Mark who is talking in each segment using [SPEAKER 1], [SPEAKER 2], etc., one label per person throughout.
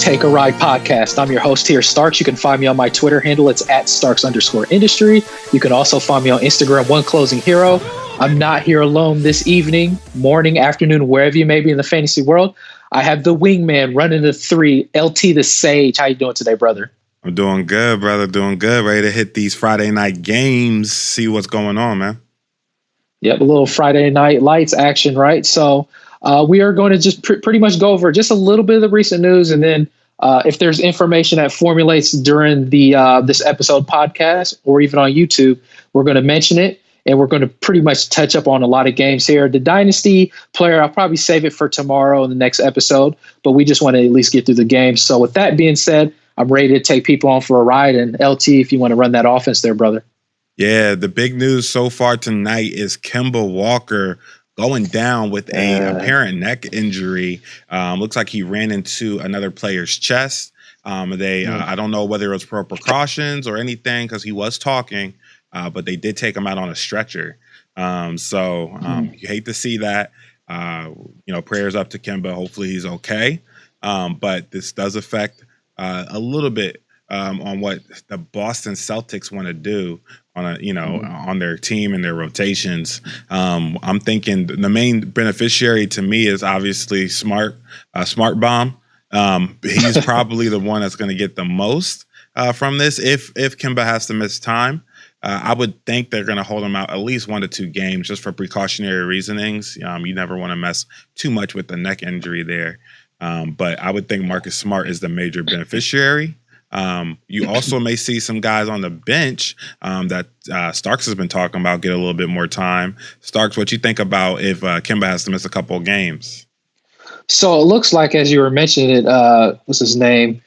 [SPEAKER 1] Take a Ride podcast. I'm your host here, Starks. You can find me on my Twitter handle. It's at Starks_industry. You can also find me on Instagram, One Closing Hero. I'm not here alone this evening, morning, afternoon, wherever you may be in the fantasy world. I have the wingman running the three, LT the Sage. How you doing today, brother?
[SPEAKER 2] I'm doing good, brother. Doing good. Ready to hit these Friday night games, see what's going on, man.
[SPEAKER 1] Yep, a little Friday night lights action, right? So we are going to just pretty much go over just a little bit of the recent news, and then if there's information that formulates during the this episode podcast or even on YouTube, we're going to mention it, and we're going to pretty much touch up on a lot of games here. The Dynasty player, I'll probably save it for tomorrow in the next episode, but we just want to at least get through the game. So with that being said, I'm ready to take people on for a ride, and LT, if you want to run that offense there, brother.
[SPEAKER 2] Yeah, the big news so far tonight is Kemba Walker going down with a apparent neck injury. Looks like he ran into another player's chest. I don't know whether it was for precautions or anything because he was talking, but they did take him out on a stretcher. You hate to see that. Prayers up to Kemba. Hopefully he's okay. But this does affect a little bit on what the Boston Celtics want to do on their team and their rotations. I'm thinking the main beneficiary to me is obviously Smart Bomb. He's probably the one that's going to get the most from this. If Kemba has to miss time, I would think they're going to hold him out at least 1 to 2 games just for precautionary reasonings. You never want to mess too much with the neck injury there. But I would think Marcus Smart is the major beneficiary. You also may see some guys on the bench that Starks has been talking about get a little bit more time. Starks, what you think about if Kemba has to miss a couple of games?
[SPEAKER 1] So it looks like, as you were mentioning it, what's his name?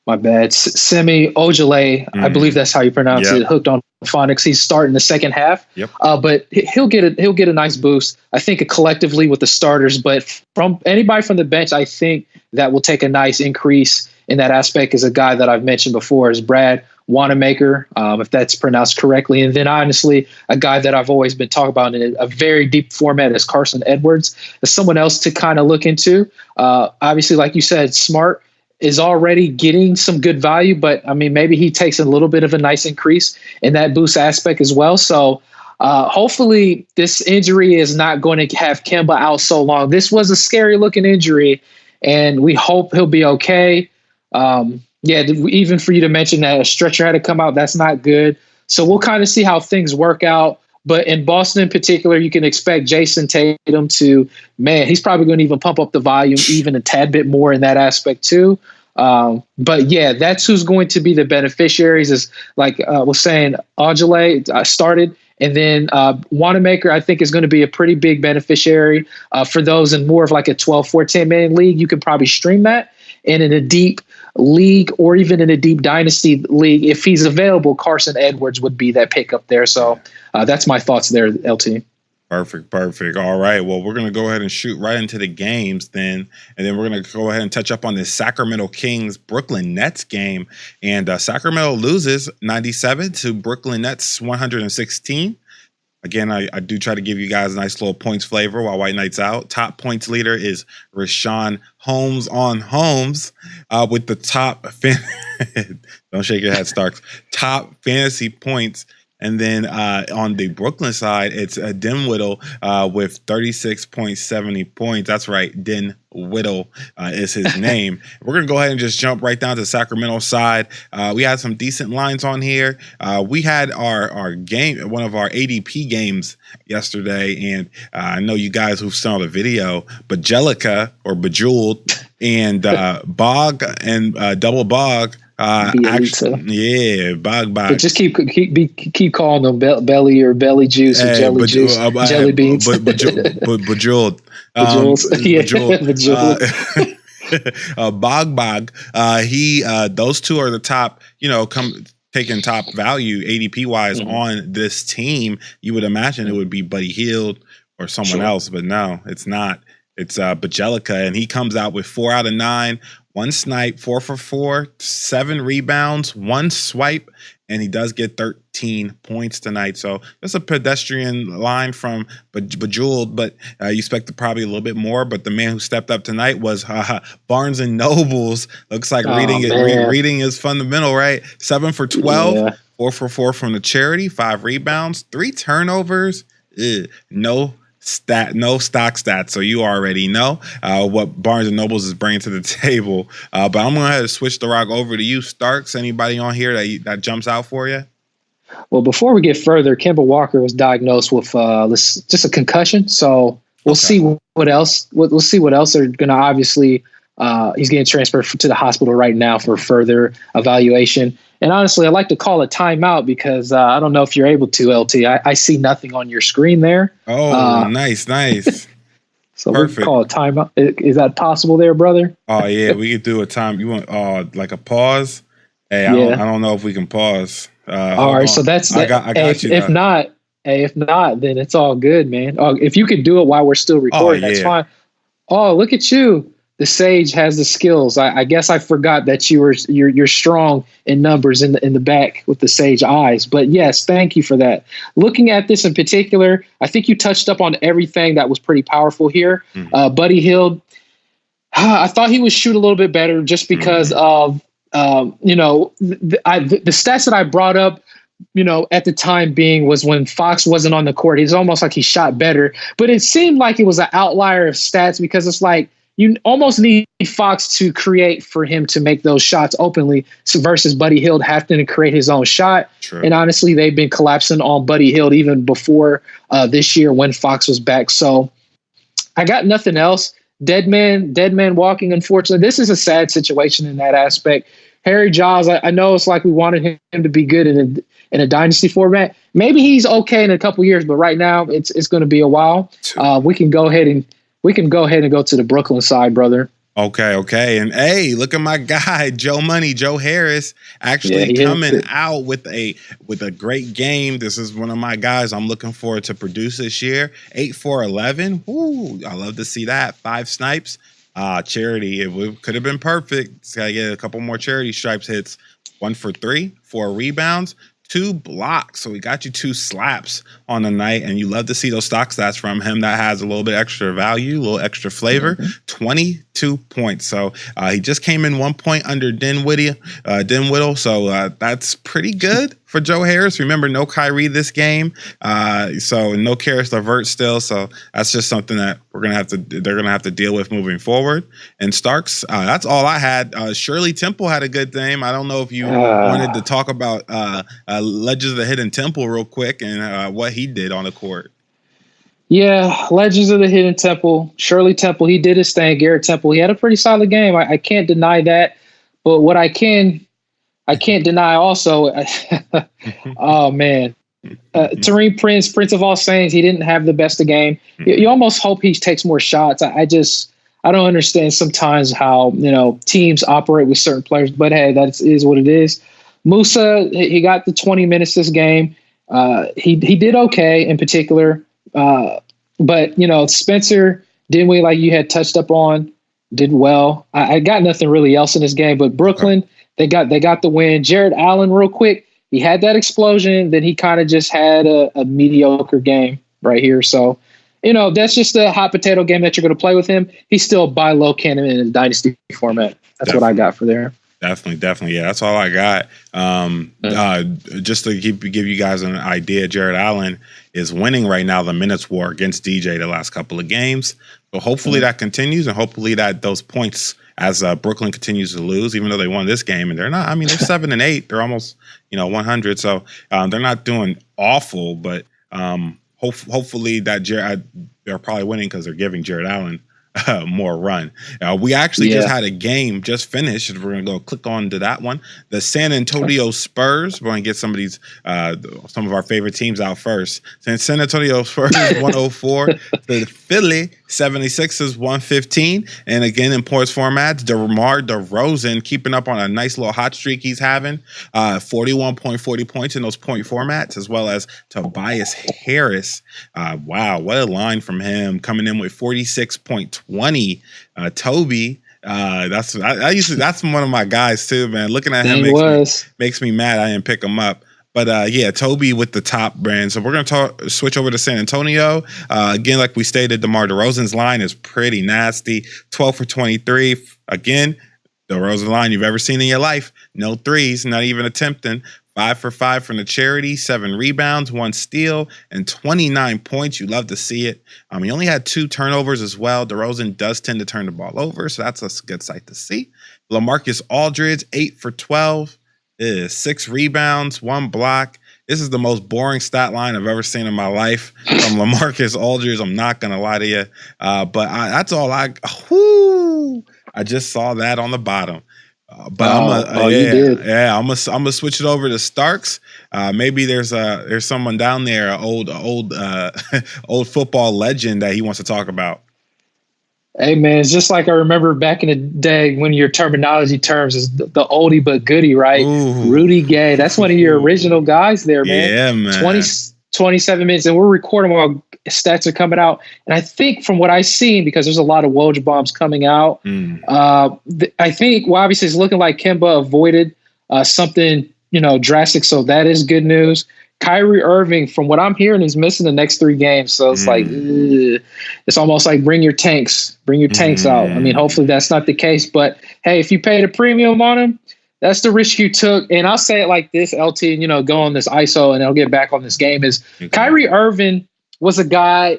[SPEAKER 1] My bad. Semi Ojeleye, I believe that's how you pronounce it. Hooked on phonics. He's starting the second half.
[SPEAKER 2] Yep.
[SPEAKER 1] But he'll get a nice boost. I think collectively with the starters, but from anybody from the bench, I think that will take a nice increase in that aspect. Is a guy that I've mentioned before is Brad Wanamaker, if that's pronounced correctly. And then honestly, a guy that I've always been talking about in a very deep format is Carson Edwards. As someone else to kind of look into. Obviously, like you said, Smart is already getting some good value, but I mean, maybe he takes a little bit of a nice increase in that boost aspect as well. So hopefully this injury is not going to have Kemba out so long. This was a scary looking injury, and we hope he'll be okay. Even for you to mention that a stretcher had to come out, that's not good. So we'll kind of see how things work out. But in Boston in particular, you can expect Jason Tatum to, he's probably going to even pump up the volume even a tad bit more in that aspect too. But yeah, that's who's going to be the beneficiaries is like was saying, Ojeleye started. And then Wanamaker, I think, is going to be a pretty big beneficiary for those in more of like a 12, 14-man league. You can probably stream that. And in a deep league or even in a deep dynasty league, if he's available, Carson Edwards would be that pickup there. So that's my thoughts there, LT.
[SPEAKER 2] Perfect. All right. Well, we're going to go ahead and shoot right into the games then. And then we're going to go ahead and touch up on this Sacramento Kings Brooklyn Nets game. And Sacramento loses 97 to Brooklyn Nets 116. Again, I do try to give you guys a nice little points flavor while White Knight's out. Top points leader is Rashawn Holmes on Holmes with the top don't shake your head, Starks. Top fantasy points. And then on the Brooklyn side, it's Dinwiddie with 36.70 points. That's right, Dinwiddie is his name. We're going to go ahead and just jump right down to the Sacramento side. We had some decent lines on here. We had our game, one of our ADP games yesterday, and I know you guys who saw the video, Bajelica or Bejeweled and Bog and Double Bog. Bog.
[SPEAKER 1] But just keep calling them belly or belly juice or jelly juice, jelly beans.
[SPEAKER 2] Bejeweled.
[SPEAKER 1] Bejeweled.
[SPEAKER 2] Bog. Those two are the top, taking top value ADP wise on this team. You would imagine it would be Buddy Hield or someone else, but no, it's not. It's Bajelica, and he comes out with 4 out of 9, 1 snipe, 4 for 4, 7 rebounds, 1 swipe, and he does get 13 points tonight. So it's a pedestrian line from Bejeweled, but you expect probably a little bit more. But the man who stepped up tonight was Barnes and Nobles. Looks like reading is fundamental, right? 7 for 12, 4 for 4 from the charity, 5 rebounds, 3 turnovers. No stock stats, so you already know what Barnes and Nobles is bringing to the table. But I'm going to switch the rock over to you, Starks. Anybody on here that jumps out for you?
[SPEAKER 1] Well, before we get further, Kemba Walker was diagnosed with just a concussion, so we'll see what else. We'll see what else they're going to obviously. He's getting transferred to the hospital right now for further evaluation. And honestly, I'd like to call a timeout because I don't know if you're able to, LT. I see nothing on your screen there.
[SPEAKER 2] Oh, nice.
[SPEAKER 1] So perfect. We can call a timeout. Is that possible there, brother?
[SPEAKER 2] Oh, yeah, we could do a time. You want like a pause? Hey, I don't know if we can pause.
[SPEAKER 1] All right, so that's
[SPEAKER 2] I got you.
[SPEAKER 1] If not, then it's all good, man. If you could do it while we're still recording, that's fine. Oh, look at you. The Sage has the skills. I guess I forgot that you're strong in numbers in the back with the Sage eyes. But yes, thank you for that. Looking at this in particular, I think you touched up on everything that was pretty powerful here. Mm-hmm. Buddy Hield, I thought he would shoot a little bit better just because of the stats that I brought up. At the time being was when Fox wasn't on the court. It's almost like he shot better, but it seemed like it was an outlier of stats because it's like. You almost need Fox to create for him to make those shots openly versus Buddy Hield having to create his own shot. True. And honestly, they've been collapsing on Buddy Hield even before this year when Fox was back. So I got nothing else. Dead man walking, unfortunately. This is a sad situation in that aspect. Harry Giles, I know it's like we wanted him to be good in a dynasty format. Maybe he's okay in a couple years, but right now it's going to be a while. We can go ahead and go to the Brooklyn side, brother.
[SPEAKER 2] Okay. And hey, look at my guy, Joe Harris, actually coming out with a great game. This is one of my guys I'm looking forward to produce this year. 8 for 11. Ooh, I love to see that. 5 snipes. Charity, it could have been perfect. Just got to get a couple more charity stripes hits. 1 for 3, 4 rebounds. 2 blocks. So he got you 2 slaps on the night, and you love to see those stock stats from him. That has a little bit extra value, a little extra flavor. 22 points. So he just came in 1 point under Dinwiddie. So that's pretty good for Joe Harris. Remember, no Kyrie this game. So no Karis LeVert still. So that's just something that they're gonna have to deal with moving forward. And Starks, that's all I had. Shirley Temple had a good game. I don't know if you wanted to talk about Legends of the Hidden Temple real quick and what he did on the court.
[SPEAKER 1] Yeah, Legends of the Hidden Temple. Shirley Temple, he did his thing. Garrett Temple, he had a pretty solid game. I can't deny that. But what I can't deny also, oh man, Taurean Prince of All Saints, he didn't have the best of game. You almost hope he takes more shots. I don't understand sometimes how teams operate with certain players, but hey, that is what it is. Musa, he got the 20 minutes this game. He did okay in particular, but Spencer Dinwiddie, like you had touched up on, did well. I got nothing really else in this game, but Brooklyn. They got the win. Jared Allen, real quick, he had that explosion. Then he kind of just had a mediocre game right here. So, that's just a hot potato game that you're going to play with him. He's still buy low candidate in the dynasty format. That's what I got for there.
[SPEAKER 2] Definitely. Yeah, that's all I got. Just to give you guys an idea, Jared Allen is winning right now the minutes war against DJ the last couple of games. So hopefully that continues, and hopefully that those points as Brooklyn continues to lose, even though they won this game, and they're not. I mean, they're 7-8. They're almost 100. So they're not doing awful, but hopefully that they're probably winning because they're giving Jared Allen more run. We actually just had a game just finished. We're going to go click on to that one. The San Antonio Spurs. We're going to get some of these, some of our favorite teams out first. San Antonio Spurs 104. The Philly 76ers 115. And again, in points formats, DeMar DeRozan keeping up on a nice little hot streak he's having. 41.40 points in those point formats, as well as Tobias Harris. Wow, what a line from him, coming in with 46.20. Toby That's one of my guys too, man. Looking at him makes me mad. I didn't pick him up. But yeah, Toby with the top brand. So we're going to switch over to San Antonio. Again, like we stated, DeMar DeRozan's line is pretty nasty. 12 for 23. Again, DeRozan line you've ever seen in your life. No threes, not even attempting. 5 for 5 from the charity, 7 rebounds, 1 steal, and 29 points. You love to see it. He only had 2 turnovers as well. DeRozan does tend to turn the ball over, so that's a good sight to see. LaMarcus Aldridge, 8 for 12. 6 rebounds, 1 block. This is the most boring stat line I've ever seen in my life from LaMarcus Aldridge. I'm not going to lie to you. But that's all I just saw that on the bottom. But
[SPEAKER 1] you did.
[SPEAKER 2] Yeah, I'm gonna switch it over to Starks. Maybe there's someone down there, old football legend that he wants to talk about.
[SPEAKER 1] Hey man, it's just like I remember back in the day when your terminology terms is the oldie but goodie, right?
[SPEAKER 2] Ooh.
[SPEAKER 1] Rudy Gay. That's one of your original guys there, man.
[SPEAKER 2] Yeah, man.
[SPEAKER 1] 27 minutes, and we're recording while stats are coming out. And I think from what I've seen, because there's a lot of Woj bombs coming out, I think, well, obviously it's looking like Kemba avoided something, drastic. So that is good news. Kyrie Irving, from what I'm hearing, is missing the next 3 games. So it's like, it's almost like bring your tanks out. I mean, hopefully that's not the case. But hey, if you paid a premium on him, that's the risk you took. And I'll say it like this, LT, go on this ISO and I'll get back on this game, is Kyrie Irving was a guy,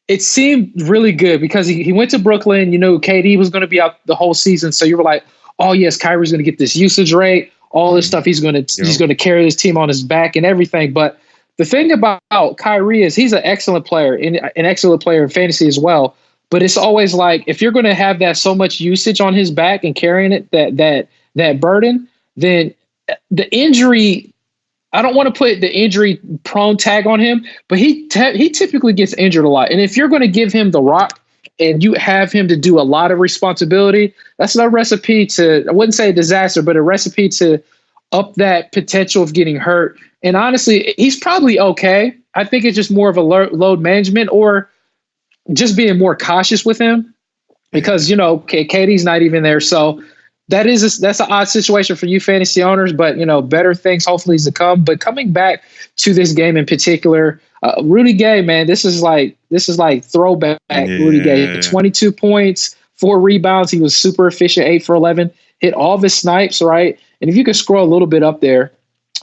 [SPEAKER 1] it seemed really good because he went to Brooklyn. KD was going to be out the whole season. So you were like, oh, yes, Kyrie's going to get this usage rate. All this stuff, he's going to carry this team on his back and everything. But the thing about Kyrie is he's an excellent player, and an excellent player in fantasy as well. But it's always like, if you're going to have that so much usage on his back and carrying it, that burden, then the injury, I don't want to put the injury prone tag on him, but he typically gets injured a lot. And if you're going to give him the rock and you have him to do a lot of responsibility, that's a recipe to, I wouldn't say a disaster, but a recipe to up that potential of getting hurt. And honestly, he's probably okay. I think it's just more of a load management or just being more cautious with him because, KD's not even there. So that's an odd situation for you fantasy owners, but, better things hopefully is to come. But coming back to this game in particular, Rudy Gay, man, this is like throwback. Rudy Gay, 22 points, 4 rebounds. He was super efficient, 8 for 11, hit all of his snipes, right? And if you could scroll a little bit up there,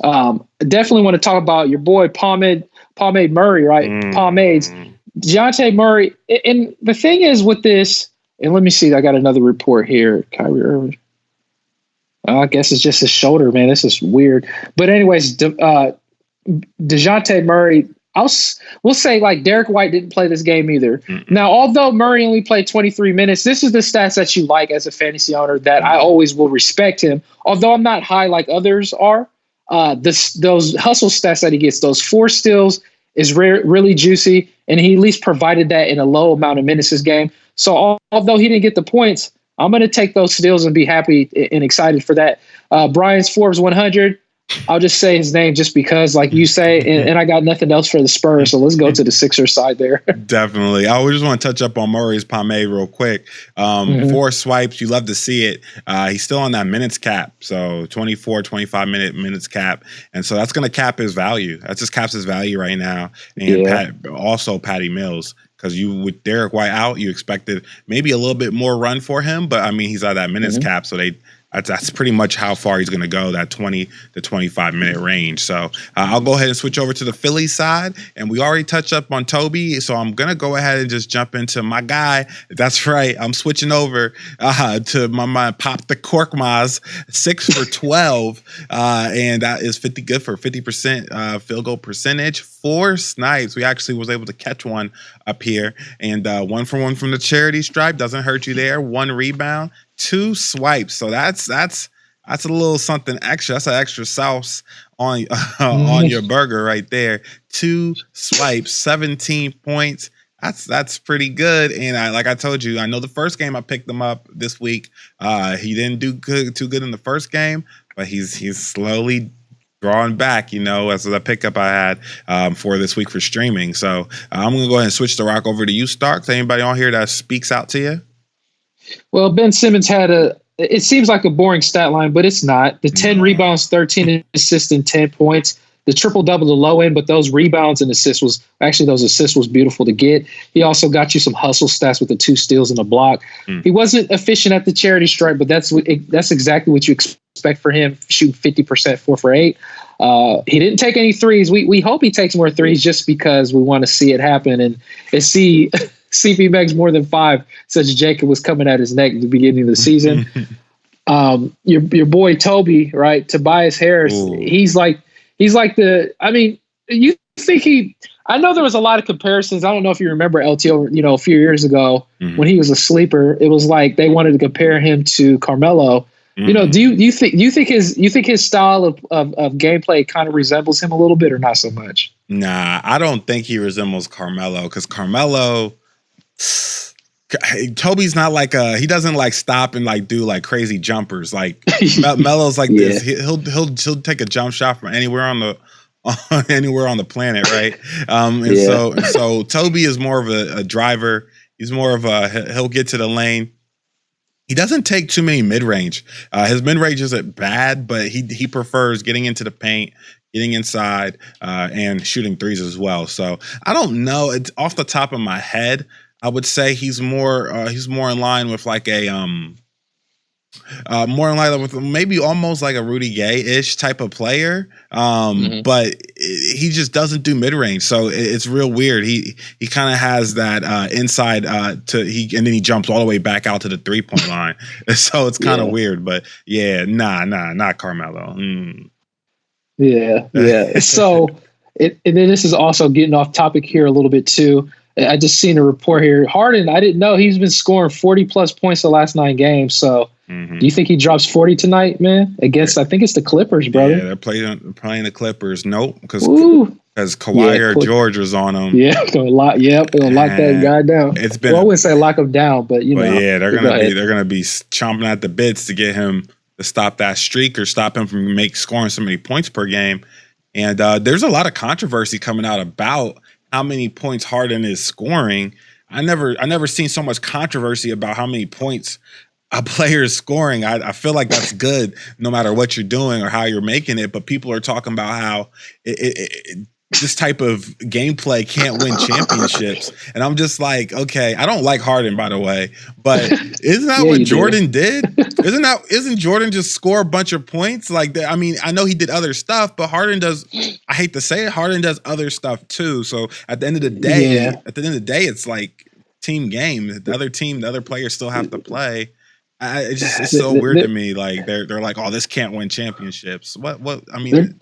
[SPEAKER 1] definitely want to talk about your boy Pomade Murray, right? Pomades, DeJounte Murray. And the thing is with this, and let me see, I got another report here. Kyrie Irving. I guess it's just his shoulder, man. This is weird. But anyways, DeJounte Murray, we'll say like Derek White didn't play this game either. Now, although Murray only played 23 minutes, this is the stats that you like as a fantasy owner that I always will respect him. Although I'm not high like others are, those hustle stats that he gets, those 4 steals is really juicy, and he at least provided that in a low amount of minutes this game. So although he didn't get the points, I'm going to take those steals and be happy and excited for that. Brian's Forbes 100. I'll just say his name just because, like you say, and I got nothing else for the Spurs, so let's go to the Sixers side there.
[SPEAKER 2] Definitely. I just want to touch up on Murray's pomade real quick. 4 swipes, you love to see it. He's still on that minutes cap, so 24, 25-minutes cap, and so that's going to cap his value. That just caps his value right now. And also Patty Mills. Because with Derek White out, you expected maybe a little bit more run for him, but I mean he's at that minutes cap, so that's pretty much how far he's going to go, that 20 to 25-minute range. So I'll go ahead and switch over to the Phillies side, and we already touched up on Toby, so I'm going to go ahead and just jump into my guy. That's right, I'm switching over to my Pop the Korkmaz, 6 for 12, and that is good for 50% field goal percentage. 4 snipes. We actually was able to catch one up here, and 1 for 1 from the charity stripe. Doesn't hurt you there. 1 rebound, 2 swipes. So that's a little something extra. That's an extra sauce on your burger right there. 2 swipes, 17 points. That's pretty good. And like I told you, I know the first game I picked him up this week. He didn't do too good in the first game, but he's slowly drawing back, as a pickup I had for this week for streaming. So I'm going to go ahead and switch the rock over to you, Starks. Anybody on here that speaks out to you?
[SPEAKER 1] Well, Ben Simmons had it seems like a boring stat line, but it's not. The 10 rebounds, 13 assists, and 10 points. The triple-double, the low end, but those rebounds and assists those assists was beautiful to get. He also got you some hustle stats with the 2 steals and a block. He wasn't efficient at the charity stripe, but that's exactly what you expect for him, shooting 50%, 4 for 8. He didn't take any threes. We hope he takes more threes just because we want to see it happen and see CP makes more than 5, such Jacob was coming at his neck at the beginning of the season. Your boy Toby, right? Tobias Harris, he's like you think I know there was a lot of comparisons. I don't know if you remember LTO, a few years ago when he was a sleeper, it was like they wanted to compare him to Carmelo. Do you think his style of gameplay kind of resembles him a little bit or not so much?
[SPEAKER 2] Nah, I don't think he resembles Carmelo because Carmelo, Toby's not like he doesn't like stop and like do like crazy jumpers. Like Melo's like this. He'll take a jump shot from anywhere on the planet, right? So Toby is more of a driver. He's more of he'll get to the lane. He doesn't take too many mid-range. His mid-range isn't bad, but he prefers getting into the paint, getting inside, and shooting threes as well. So I don't know. It's off the top of my head. I would say he's more in line with like more in line with maybe almost like a Rudy Gay-ish type of player. But he just doesn't do mid-range. So it's real weird. He kind of has that inside and then he jumps all the way back out to the 3-point line. So it's kind of weird, but not Carmelo.
[SPEAKER 1] Yeah. So and then this is also getting off topic here a little bit too. I just seen a report here. Harden, I didn't know he's been scoring 40 plus points the last 9 games. So do you think he drops 40 tonight, man? Against, I think it's the Clippers, brother.
[SPEAKER 2] Yeah, they're playing the Clippers. Nope, because Kawhi or George was on them.
[SPEAKER 1] Yeah, they'll lock that guy down. I wouldn't say lock him down, but
[SPEAKER 2] they're gonna be chomping at the bits to get him to stop that streak or stop him from scoring so many points per game. And there's a lot of controversy coming out about how many points Harden is scoring. I never seen so much controversy about how many points a player is scoring. I feel like that's good no matter what you're doing or how you're making it. But people are talking about how this type of gameplay can't win championships. And I'm just like, okay, I don't like Harden, by the way, but isn't that what Jordan did? Isn't Jordan just score a bunch of points? Like, I mean, I know he did other stuff, but Harden does, I hate to say it, Harden does other stuff too. So at the end of the day, it's like team game. The other players still have to play. It's so weird to me. Like they're like, oh, this can't win championships. What? I mean,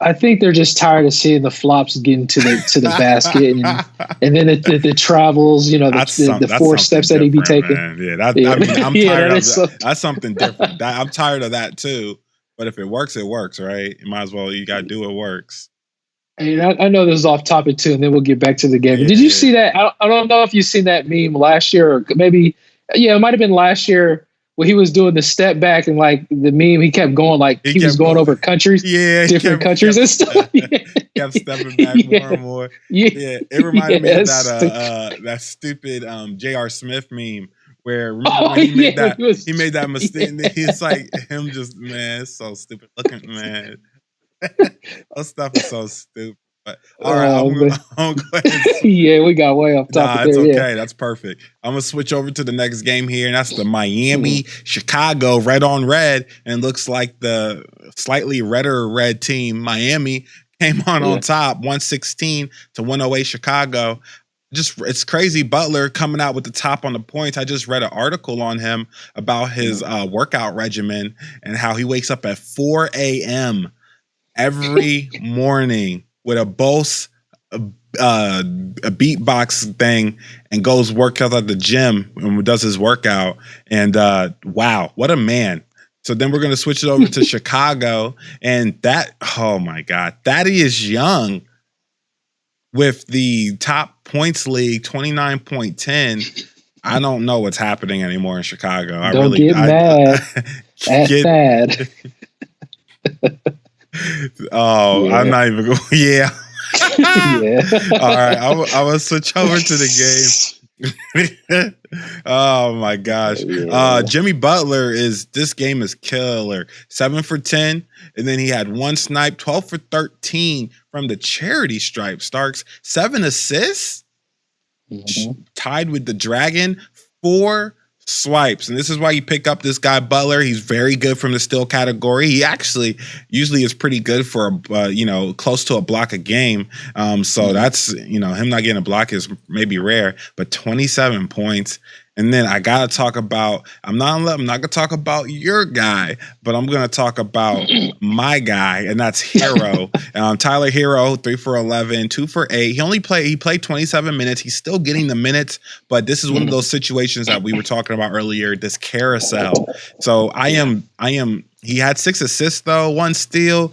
[SPEAKER 1] I think they're just tired of seeing the flops getting to the basket and then the travels. The 4 steps that he be taking.
[SPEAKER 2] Man. I mean, I'm tired of that. That's something different. I'm tired of that too. But if it works, right? You might as well. You got to do what works.
[SPEAKER 1] And I know this is off topic too, and then we'll get back to the game. Did you see that? I don't know if you've seen that meme last year or maybe. Yeah, it might have been last year when he was doing the step back and like the meme. He kept going like he was going over countries, different countries and stuff.
[SPEAKER 2] Kept stepping back more and more. Yeah, it reminded me of that stupid J.R. Smith meme where he made that mistake. He's like him just it's so stupid looking, man. That stuff is so stupid. But, all right, I'm going to go ahead.
[SPEAKER 1] Yeah, we got way off topic.
[SPEAKER 2] It's okay. Yeah. That's perfect. I'm going to switch over to the next game here, and that's the Miami-Chicago red on red. And it looks like the slightly redder red team, Miami, came on top, 116 to 108 Chicago. It's crazy. Butler coming out with the top on the points. I just read an article on him about his workout regimen and how he wakes up at 4 a.m. every morning with a Bose, a beatbox thing, and goes work out at the gym and does his workout. And wow, what a man. So then we're going to switch it over to Chicago. And oh my God, Thaddeus Young with the top points league, 29.10. I don't know what's happening anymore in Chicago.
[SPEAKER 1] Don't get mad. That's bad.
[SPEAKER 2] I'm not even going. Yeah. All right. I'm going to switch over to the game. Oh my gosh.
[SPEAKER 1] Yeah.
[SPEAKER 2] Jimmy Butler this game is killer. 7 for 10. And then he had one snipe, 12 for 13 from the charity stripe. Starks, 7 assists. Tied with the Dragon, 4 swipes. And this is why you pick up this guy Butler. He's very good from the steal category. He actually usually is pretty good for close to a block a game. So that's him not getting a block is maybe rare, but 27 points. And then I gotta talk about I'm not gonna talk about your guy, but I'm gonna talk about my guy, and that's Hero. Tyler Hero, 3 for 11, 2 for 8. He played 27 minutes. He's still getting the minutes, but this is one of those situations that we were talking about earlier. This carousel. So he had 6 assists though, 1 steal.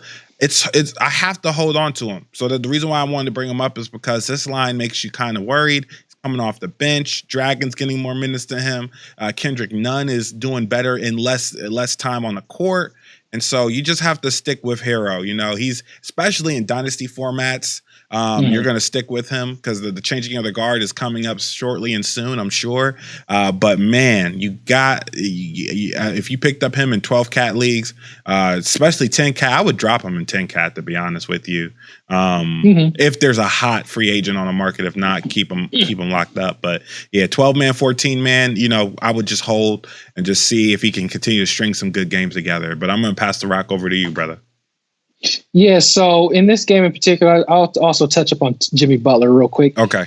[SPEAKER 2] I have to hold on to him. So the reason why I wanted to bring him up is because this line makes you kind of worried. Coming off the bench, Dragon's getting more minutes than him. Kendrick Nunn is doing better in less time on the court, and so you just have to stick with Hero. He's especially in dynasty formats. You're going to stick with him because the changing of the guard is coming up shortly and soon, I'm sure. But man, if you picked up him in 12 cat leagues, especially 10 cat, I would drop him in 10 cat, to be honest with you. If there's a hot free agent on the market, if not, keep him locked up. But yeah, 12 man, 14 man, I would just hold and just see if he can continue to string some good games together. But I'm going to pass the rock over to you, brother.
[SPEAKER 1] Yeah, so in this game in particular, I'll also touch up on Jimmy Butler real quick.
[SPEAKER 2] Okay.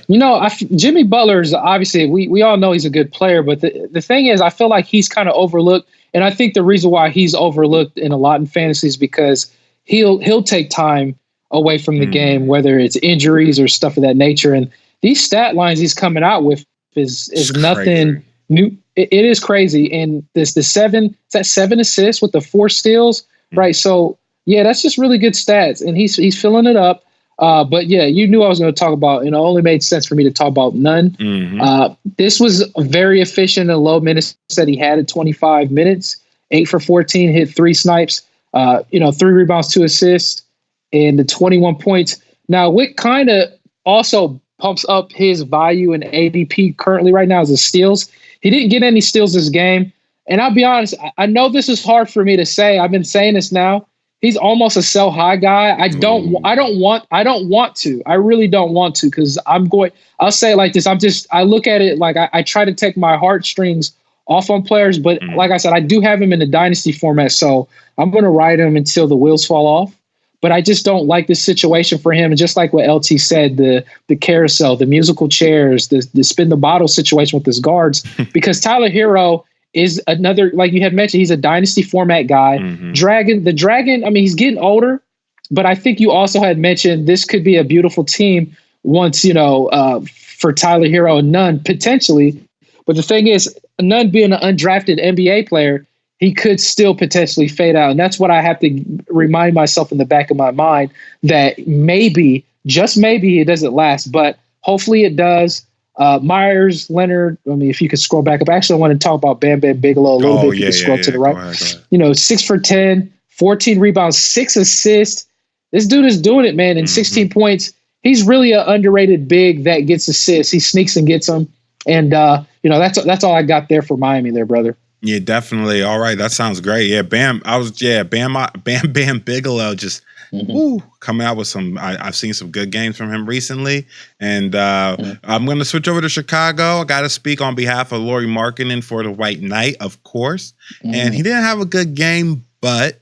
[SPEAKER 1] Jimmy Butler's obviously, we all know he's a good player, but the thing is, I feel like he's kind of overlooked. And I think the reason why he's overlooked in a lot in fantasy is because he'll take time away from the game, whether it's injuries or stuff of that nature. And these stat lines he's coming out with is nothing new. It is crazy. And the 7 assists with the 4 steals, right? So, yeah, that's just really good stats, and he's filling it up. But yeah, you knew I was going to talk about. It only made sense for me to talk about Nunn. This was very efficient and low minutes that he had at 25 minutes. 8 for 14, hit 3 snipes. 3 rebounds, 2 assists, and the 21 points. Now, what kind of also pumps up his value in ADP currently right now is the steals. He didn't get any steals this game, and I'll be honest. I know this is hard for me to say. I've been saying this now. He's almost a sell high guy. I don't want to. I really don't want to because I'll say it like this. I look at it like I try to take my heartstrings off on players, but like I said, I do have him in the dynasty format, so I'm going to ride him until the wheels fall off. But I just don't like this situation for him. And just like what LT said, the carousel, the musical chairs, the spin the bottle situation with his guards, because Tyler Hero is another, like you had mentioned, he's a dynasty format guy. The Dragon, I mean, he's getting older, but I think you also had mentioned this could be a beautiful team once, for Tyler Hero and Nunn potentially. But the thing is, Nunn being an undrafted NBA player, he could still potentially fade out. And that's what I have to remind myself in the back of my mind, that maybe, just maybe, it doesn't last, but hopefully it does. Myers, Leonard, I mean, if you could scroll back up. Actually, I want to talk about Bam Bam Bigelow a little bit. If you could scroll to the right. Go ahead. 6 for 10, 14 rebounds, 6 assists. This dude is doing it, man. And 16 points. He's really an underrated big that gets assists. He sneaks and gets them. And, that's all I got there for Miami there, brother.
[SPEAKER 2] Yeah, definitely. All right. That sounds great. Yeah, Bam Bam Bigelow just coming out with some. I've seen some good games from him recently, and I'm going to switch over to Chicago. I got to speak on behalf of Lauri Markkanen for the White Knight, of course. And he didn't have a good game, but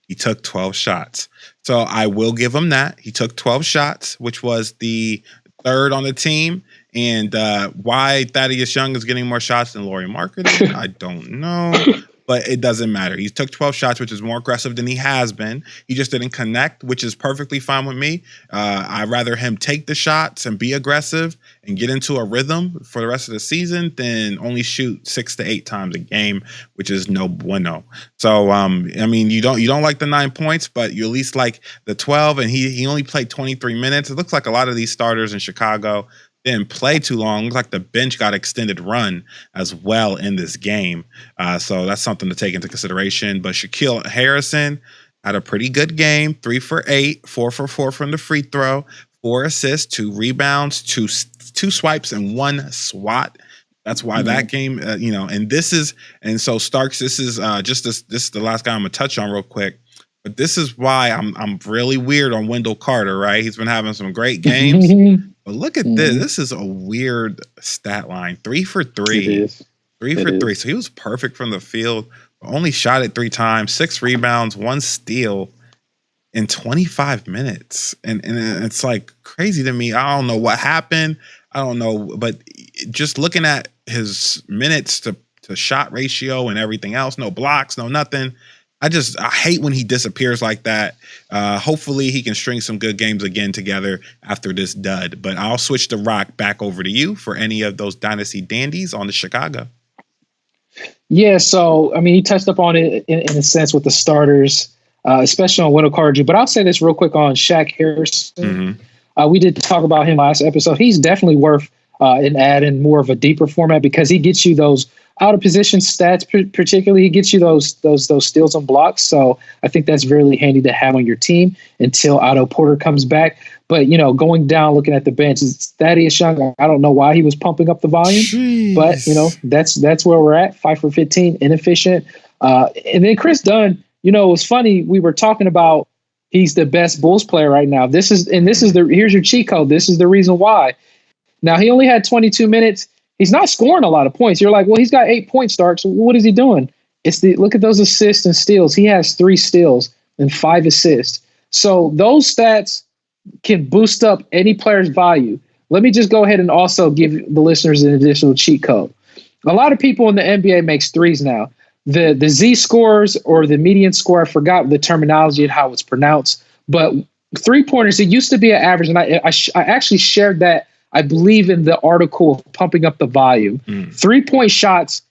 [SPEAKER 2] he took 12 shots. So I will give him that. He took 12 shots, which was the 3rd on the team. And why Thaddeus Young is getting more shots than Lauri Markkanen, I don't know. But it doesn't matter. He took 12 shots, which is more aggressive than he has been. He just didn't connect, which is perfectly fine with me. I'd rather him take the shots and be aggressive and get into a rhythm for the rest of the season than only shoot 6 to 8 times a game, which is no bueno. So, I mean, you don't like the 9 points, but you at least like the 12, and he only played 23 minutes. It looks like a lot of these starters in Chicago didn't play too long. Looks like the bench got extended run as well in this game. So that's something to take into consideration. But Shaquille Harrison had a pretty good game. 3 for 8, 4 for 4 from the free throw, 4 assists, 2 rebounds, two swipes, and 1 swat. That's why that game, and so Starks, this is this is the last guy I'm gonna touch on real quick. But this is why I'm really weird on Wendell Carter, right? He's been having some great games. But look at this. This is a weird stat line. 3 for 3.
[SPEAKER 1] It is.
[SPEAKER 2] 3 for 3. So he was perfect from the field. Only shot it 3 times, 6 rebounds, 1 steal in 25 minutes. And it's like crazy to me. I don't know what happened. I don't know. But just looking at his minutes to shot ratio and everything else, no blocks, no nothing. I hate when he disappears like that. Hopefully he can string some good games again together after this dud. But I'll switch the rock back over to you for any of those Dynasty dandies on the Chicago.
[SPEAKER 1] Yeah, so, I mean, he touched up on it in a sense with the starters, especially on Wendell Carter. But I'll say this real quick on Shaq Harrison. We did talk about him last episode. He's definitely worth an add in more of a deeper format because he gets you those out of position stats, particularly. He gets you those steals and blocks. So I think that's really handy to have on your team until Otto Porter comes back. But, going down, looking at the bench, it's Thaddeus Young. I don't know why he was pumping up the volume, but, that's where we're at. 5 for 15, inefficient. And then Chris Dunn, it was funny. We were talking about he's the best Bulls player right now. Here's your cheat code. This is the reason why. Now, he only had 22 minutes. He's not scoring a lot of points. You're like, well, he's got 8 points, Starks. What is he doing? Look at those assists and steals. He has 3 steals and 5 assists. So those stats can boost up any player's value. Let me just go ahead and also give the listeners an additional cheat code. A lot of people in the NBA makes threes now. The Z scores or the median score, I forgot the terminology and how it's pronounced, but 3-pointers, it used to be an average, and I actually shared that, I believe, in the article of Pumping Up the Volume. 3-point shots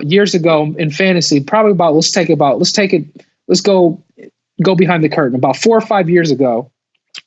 [SPEAKER 1] years ago in fantasy, probably let's go behind the curtain, about 4 or 5 years ago,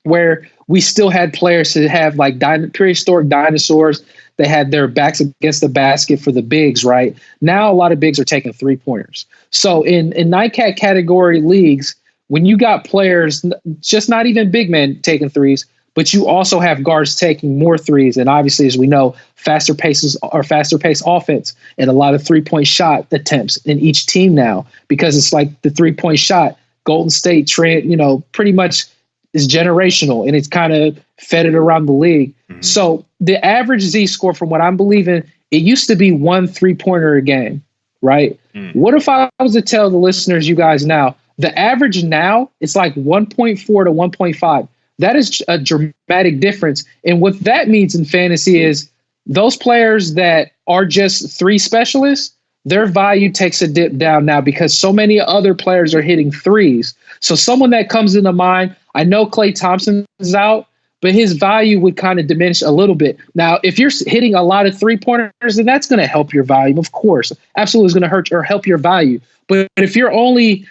[SPEAKER 1] where we still had players who have like prehistoric dinosaurs. They had their backs against the basket for the bigs, right? Now a lot of bigs are taking 3-pointers. So in NICAT category leagues, when you got players, just not even big men taking threes, but you also have guards taking more threes. And obviously, as we know, faster pace offense and a lot of 3-point shot attempts in each team now, because it's like the 3-point shot, Golden State trend, pretty much is generational, and it's kind of fed it around the league. So the average Z score, from what I'm believing, it used to be 1 3-pointer a game, right? What if I was to tell the listeners, you guys now, the average now, it's like 1.4 to 1.5. That is a dramatic difference. And what that means in fantasy is those players that are just 3 specialists, their value takes a dip down now because so many other players are hitting 3s. So someone that comes into mind, I know Klay Thompson is out, but his value would kind of diminish a little bit. Now, if you're hitting a lot of 3-pointers, then that's going to help your value, of course. Absolutely is going to hurt or help your value. But if you're only,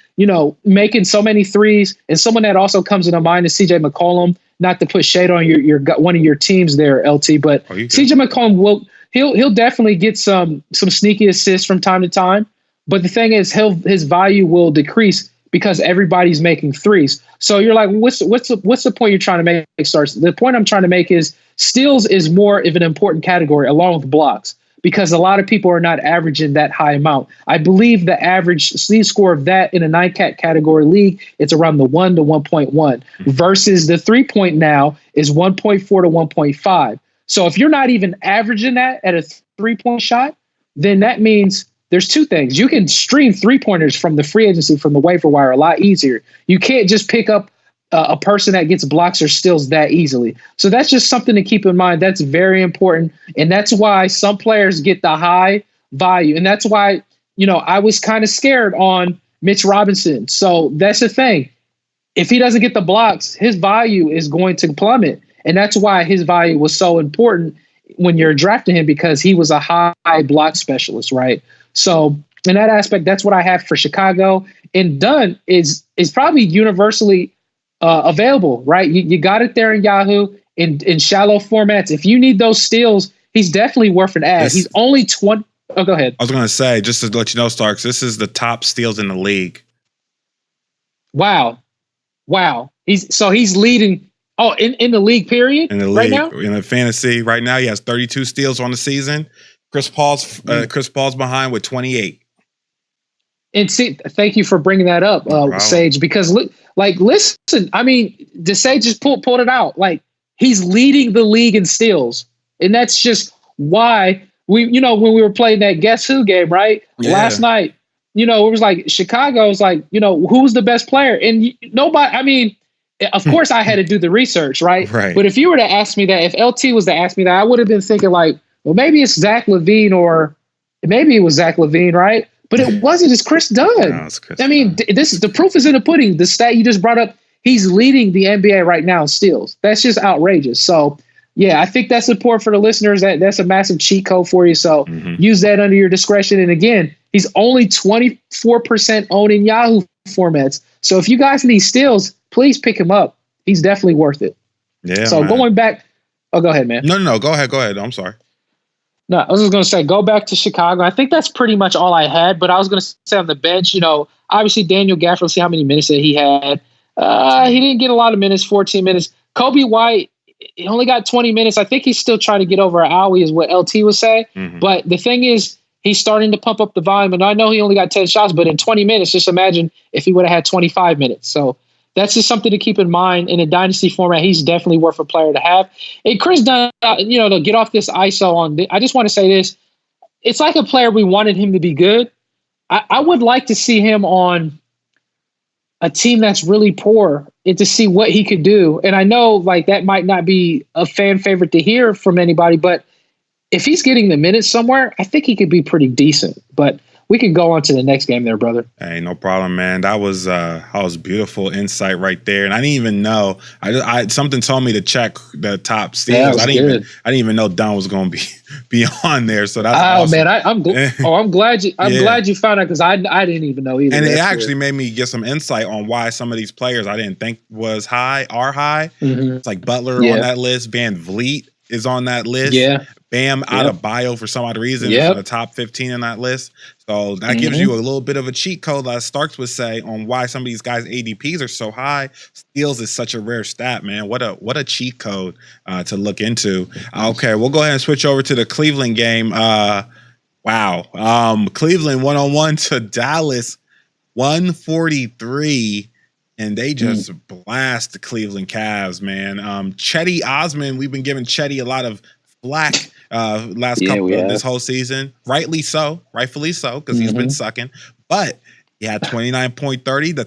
[SPEAKER 1] making so many 3s, and someone that also comes into mind is CJ McCollum, not to put shade on your one of your teams there, LT, but CJ McCollum he'll definitely get some sneaky assists from time to time. But the thing is, his value will decrease because everybody's making 3s. So you're like, what's the point you're trying to make, Starts? The point I'm trying to make is steals is more of an important category along with blocks, because a lot of people are not averaging that high amount. I believe the average steal score of that in a NICAT category league, it's around the 1 to 1.1 versus the 3-point now is 1.4 to 1.5. So if you're not even averaging that at a 3-point shot, then that means there's 2 things. You can stream 3-pointers from the free agency, from the waiver wire, a lot easier. You can't just pick up a person that gets blocks or steals that easily. So that's just something to keep in mind. That's very important. And that's why some players get the high value. And that's why, I was kind of scared on Mitch Robinson. So that's the thing. If he doesn't get the blocks, his value is going to plummet. And that's why his value was so important when you're drafting him, because he was a high block specialist, right? So in that aspect, that's what I have for Chicago. And Dunn is probably universally available, right? You got it there in Yahoo in shallow formats. If you need those steals, he's definitely worth an ad. He's only 20. Oh, go ahead.
[SPEAKER 2] I was going to say, just to let you know, Starks, this is the top steals in the league.
[SPEAKER 1] Wow. He's leading Oh, in the league, period.
[SPEAKER 2] In the
[SPEAKER 1] right
[SPEAKER 2] league,
[SPEAKER 1] now,
[SPEAKER 2] in the fantasy, right now, he has 32 steals on the season. Chris Paul's behind with 28.
[SPEAKER 1] And see, thank you for bringing that up, Sage, because listen, I mean, DeSage just pulled it out. Like, he's leading the league in steals. And that's just why when we were playing that Guess Who game, right?
[SPEAKER 2] Yeah.
[SPEAKER 1] Last night, it was like Chicago was like, who's the best player? And nobody, I mean, of course I had to do the research, right?
[SPEAKER 2] Right.
[SPEAKER 1] But if you were to ask me that, if LT was to ask me that, I would have been thinking like, well, maybe it's Zach LaVine, or maybe it was Zach LaVine, right? But it wasn't. It's Chris Dunn.
[SPEAKER 2] No, it's Chris
[SPEAKER 1] I mean, the proof is in the pudding. The stat you just brought up, he's leading the NBA right now in steals. That's just outrageous. So, yeah, I think that's important for the listeners. That's a massive cheat code for you. So use that under your discretion. And again, he's only 24% owned in Yahoo formats. So if you guys need steals, please pick him up. He's definitely worth it.
[SPEAKER 2] Yeah.
[SPEAKER 1] So going back. Oh, go ahead, man.
[SPEAKER 2] No. Go ahead. I'm sorry.
[SPEAKER 1] No, I was just going to say, go back to Chicago. I think that's pretty much all I had, but I was going to say on the bench, obviously Daniel Gafford, let's see how many minutes that he had. He didn't get a lot of minutes, 14 minutes. Kobe White, he only got 20 minutes. I think he's still trying to get over an Owie is what LT would say. But the thing is, he's starting to pump up the volume. And I know he only got 10 shots, but in 20 minutes, just imagine if he would have had 25 minutes. So that's just something to keep in mind in a dynasty format. He's definitely worth a player to have. And Chris Dunn, to get off this ISO on, I just want to say this. It's like a player we wanted him to be good. I would like to see him on a team that's really poor and to see what he could do. And I know like that might not be a fan favorite to hear from anybody, but if he's getting the minutes somewhere, I think he could be pretty decent. But we can go on to the next game there, brother.
[SPEAKER 2] Hey, no problem, man. That was beautiful insight right there. And I didn't even know. I something told me to check the top steals. I didn't even know Dunn was going to be on there. So that's awesome.
[SPEAKER 1] Man, I'm glad you glad you found out, because I didn't even know either.
[SPEAKER 2] And it actually made me get some insight on why some of these players I didn't think was high are high. It's like Butler on that list. Van Vliet is on that list.
[SPEAKER 1] Yeah.
[SPEAKER 2] Bam Adebayo for some odd reason is in the top 15 on that list. So that gives you a little bit of a cheat code, as Starks would say, on why some of these guys' ADPs are so high. Steals is such a rare stat, man. What a cheat code to look into. Okay, we'll go ahead and switch over to the Cleveland game. Cleveland 1-1 to Dallas 143. And they just blast the Cleveland Cavs, man. Chetty Osman, we've been giving Chetty a lot of flack this whole season. Rightfully so, because he's been sucking. But he had 29.30, the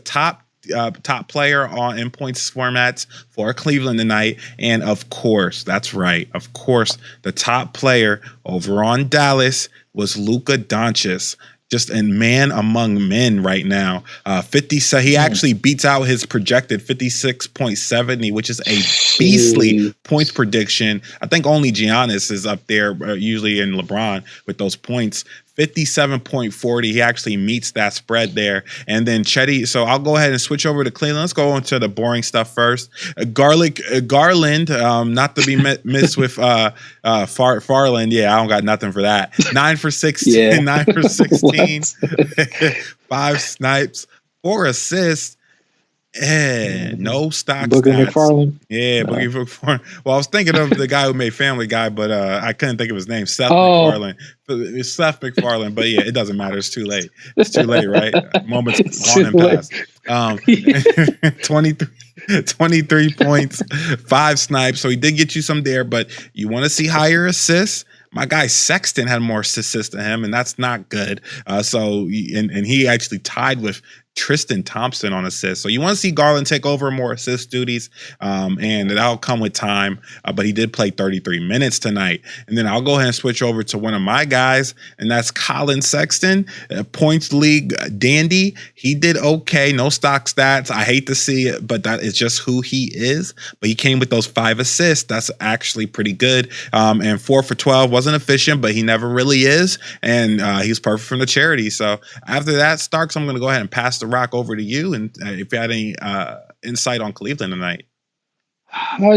[SPEAKER 2] top player in points formats for Cleveland tonight. And of course, that's right. Of course, the top player over on Dallas was Luka Doncic. Just a man among men right now. 50. So he actually beats out his projected 56.70, which is a beastly points prediction. I think only Giannis is up there, usually in LeBron, with those points. 57.40. He actually meets that spread there. And then Chetty. So I'll go ahead and switch over to Cleveland. Let's go into the boring stuff first. Garland, not to be missed with Farland. Yeah, I don't got nothing for that. 9 for 16. 9 for 16. 5 snipes. 4 assists. No stock
[SPEAKER 1] Boogie
[SPEAKER 2] stats.
[SPEAKER 1] McFarland.
[SPEAKER 2] Yeah, Boogie McFarland. Well, I was thinking of the guy who made Family Guy, but I couldn't think of his name. McFarland. It's Seth MacFarlane, but yeah, it doesn't matter. It's too late. It's too late, right? Moments gone and past. 23 points, 5 snipes. So he did get you some there, but you want to see higher assists? My guy Sexton had more assists than him, and that's not good. So he actually tied with Tristan Thompson on assists. So you want to see Garland take over more assist duties, and that'll come with time. But he did play 33 minutes tonight. And then I'll go ahead and switch over to one of my guys, and that's Colin Sexton, points league dandy. He did okay. No stock stats. I hate to see it, but that is just who he is. But he came with those 5 assists. That's actually pretty good. And 4 for 12 wasn't efficient, but he never really is. And he's perfect from the charity. So after that, Starks, I'm going to go ahead and pass the rock over to you, and if you had any insight on Cleveland tonight.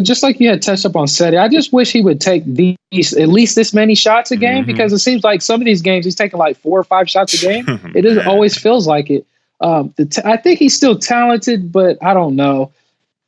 [SPEAKER 1] Just like you had touched up on Seti, I just wish he would take at least this many shots a game, because it seems like some of these games he's taking like 4 or 5 shots a game. It doesn't always feels like it. I think he's still talented, but I don't know.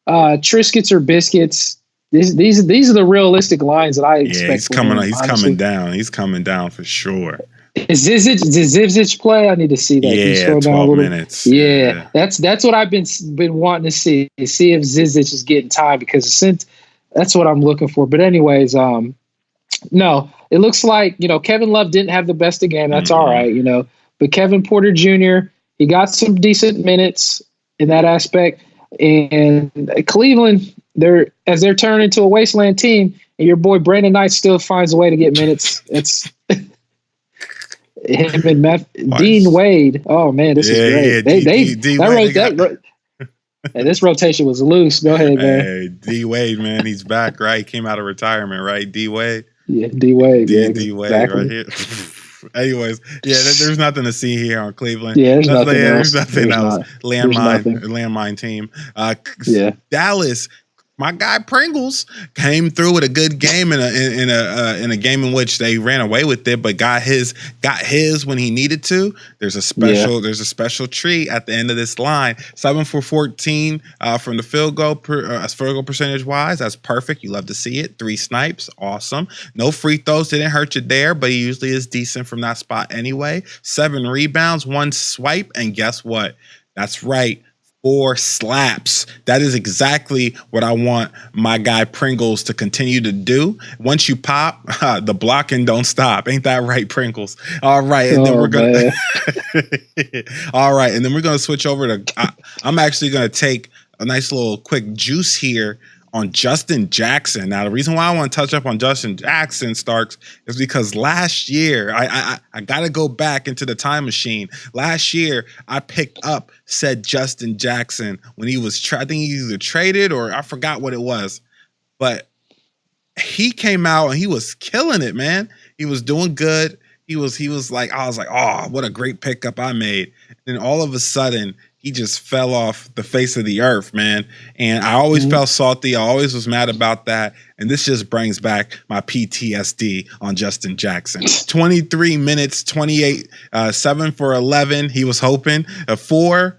[SPEAKER 1] Triscuits or biscuits. These are the realistic lines that I expect.
[SPEAKER 2] Yeah, he's coming on. He's coming down. He's coming down for sure.
[SPEAKER 1] Is Zizic play? I need to see that.
[SPEAKER 2] Yeah, 12 minutes.
[SPEAKER 1] Yeah, that's what I've been wanting to see if Zizic is getting time, because since that's what I'm looking for. But anyways, no, it looks like, Kevin Love didn't have the best of game. That's all right, But Kevin Porter Jr., he got some decent minutes in that aspect. And Cleveland, they're turning into a wasteland team, and your boy Brandon Knight still finds a way to get minutes. It's him and Dean Wade. Oh man, this is great. And this rotation was loose. Go ahead, man.
[SPEAKER 2] Hey, D Wade, man, he's back, right? He came out of retirement, right? D Wade.
[SPEAKER 1] Yeah, D Wade.
[SPEAKER 2] D Wade, exactly. Right here. Anyways, there's nothing to see here on Cleveland.
[SPEAKER 1] Yeah, there's nothing else.
[SPEAKER 2] Landmine team. Dallas. My guy Pringles came through with a good game in a game in which they ran away with it, but got his when he needed to. There's a special treat at the end of this line. 7 for 14 from the field goal percentage wise. That's perfect. You love to see it. 3 snipes, awesome. No free throws, didn't hurt you there, but he usually is decent from that spot anyway. 7 rebounds, 1 swipe, and guess what? That's right. 4 slaps. That is exactly what I want my guy Pringles to continue to do. Once you pop, the blocking don't stop. Ain't that right, Pringles? All right, and then we're gonna. All right, and then we're gonna switch over to. I'm actually gonna take a nice little quick juice here on Justin Jackson. Now, the reason why I want to touch up on Justin Jackson, Starks, is because last year, I got to go back into the time machine. Last year, I picked up said Justin Jackson when he was, I think he either traded or I forgot what it was. But he came out and he was killing it, man. He was doing good. He was like, I was like, oh, what a great pickup I made. And all of a sudden, he just fell off the face of the earth, man. And I always felt salty. I always was mad about that. And this just brings back my PTSD on Justin Jackson. 23 minutes, 28, 7 for 11. He was hoping. 4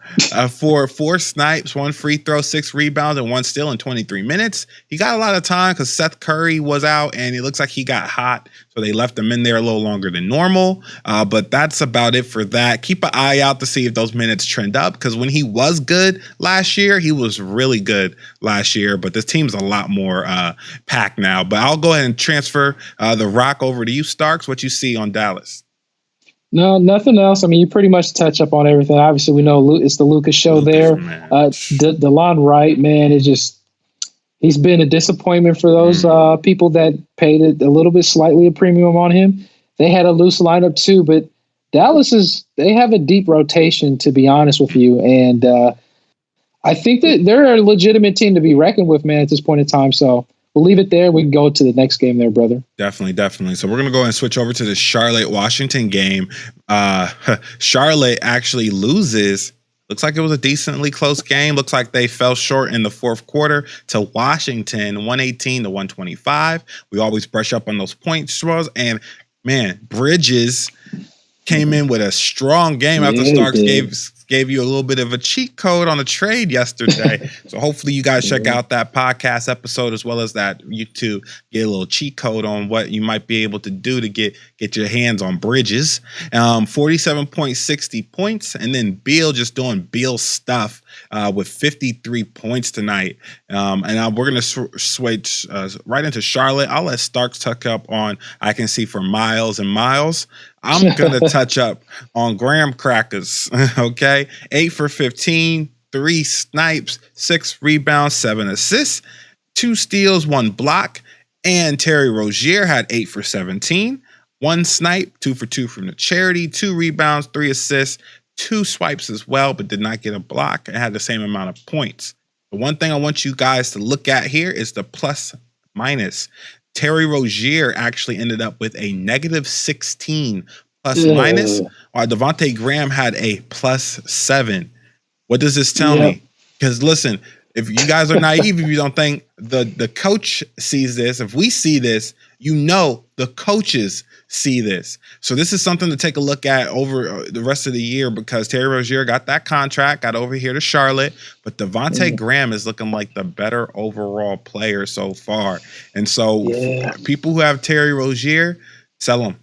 [SPEAKER 2] snipes, 1 free throw, 6 rebounds, and 1 steal in 23 minutes. He got a lot of time because Seth Curry was out, and it looks like he got hot. So they left him in there a little longer than normal. But that's about it for that. Keep an eye out to see if those minutes trend up, because when he was good last year, he was really good last year. But this team's a lot more packed now. But I'll go ahead and transfer the rock over to you, Starks. What you see on Dallas?
[SPEAKER 1] No, nothing else. I mean, you pretty much touch up on everything. Obviously, we know it's the Lucas show there. DeLon Wright, man, he's been a disappointment for those people that paid a little bit slightly a premium on him. They had a loose lineup too, but Dallas they have a deep rotation, to be honest with you. And I think that they're a legitimate team to be reckoned with, man, at this point in time. So we'll leave it there. We can go to the next game there, brother.
[SPEAKER 2] Definitely. So we're going to go ahead and switch over to the Charlotte-Washington game. Charlotte actually loses. Looks like it was a decently close game. Looks like they fell short in the fourth quarter to Washington, 118-125. We always brush up on those point throws. And, man, Bridges came in with a strong game after Starks gave you a little bit of a cheat code on a trade yesterday. So hopefully you guys check out that podcast episode as well as that YouTube, get a little cheat code on what you might be able to do to get your hands on Bridges. 47.60 points, and then Beal just doing Beal stuff with 53 points tonight. And we're going to switch right into Charlotte. I'll let Starks tuck up on I can see for miles and miles. I'm going to touch up on Graham Crackers, okay? 8 for 15, 3 snipes, 6 rebounds, 7 assists, 2 steals, 1 block, and Terry Rozier had 8 for 17, 1 snipe, 2 for 2 from the charity, 2 rebounds, 3 assists, 2 swipes as well, but did not get a block and had the same amount of points. The one thing I want you guys to look at here is the plus minus. Terry Rozier actually ended up with a negative 16 plus minus, while Devontae Graham had a plus 7. What does this tell me? Because listen, if you guys are naive, if you don't think the coach sees this, if we see this, the coaches see this. So this is something to take a look at over the rest of the year, because Terry Rozier got that contract, got over here to Charlotte, but Devontae Graham is looking like the better overall player so far. And so people who have Terry Rozier, sell him.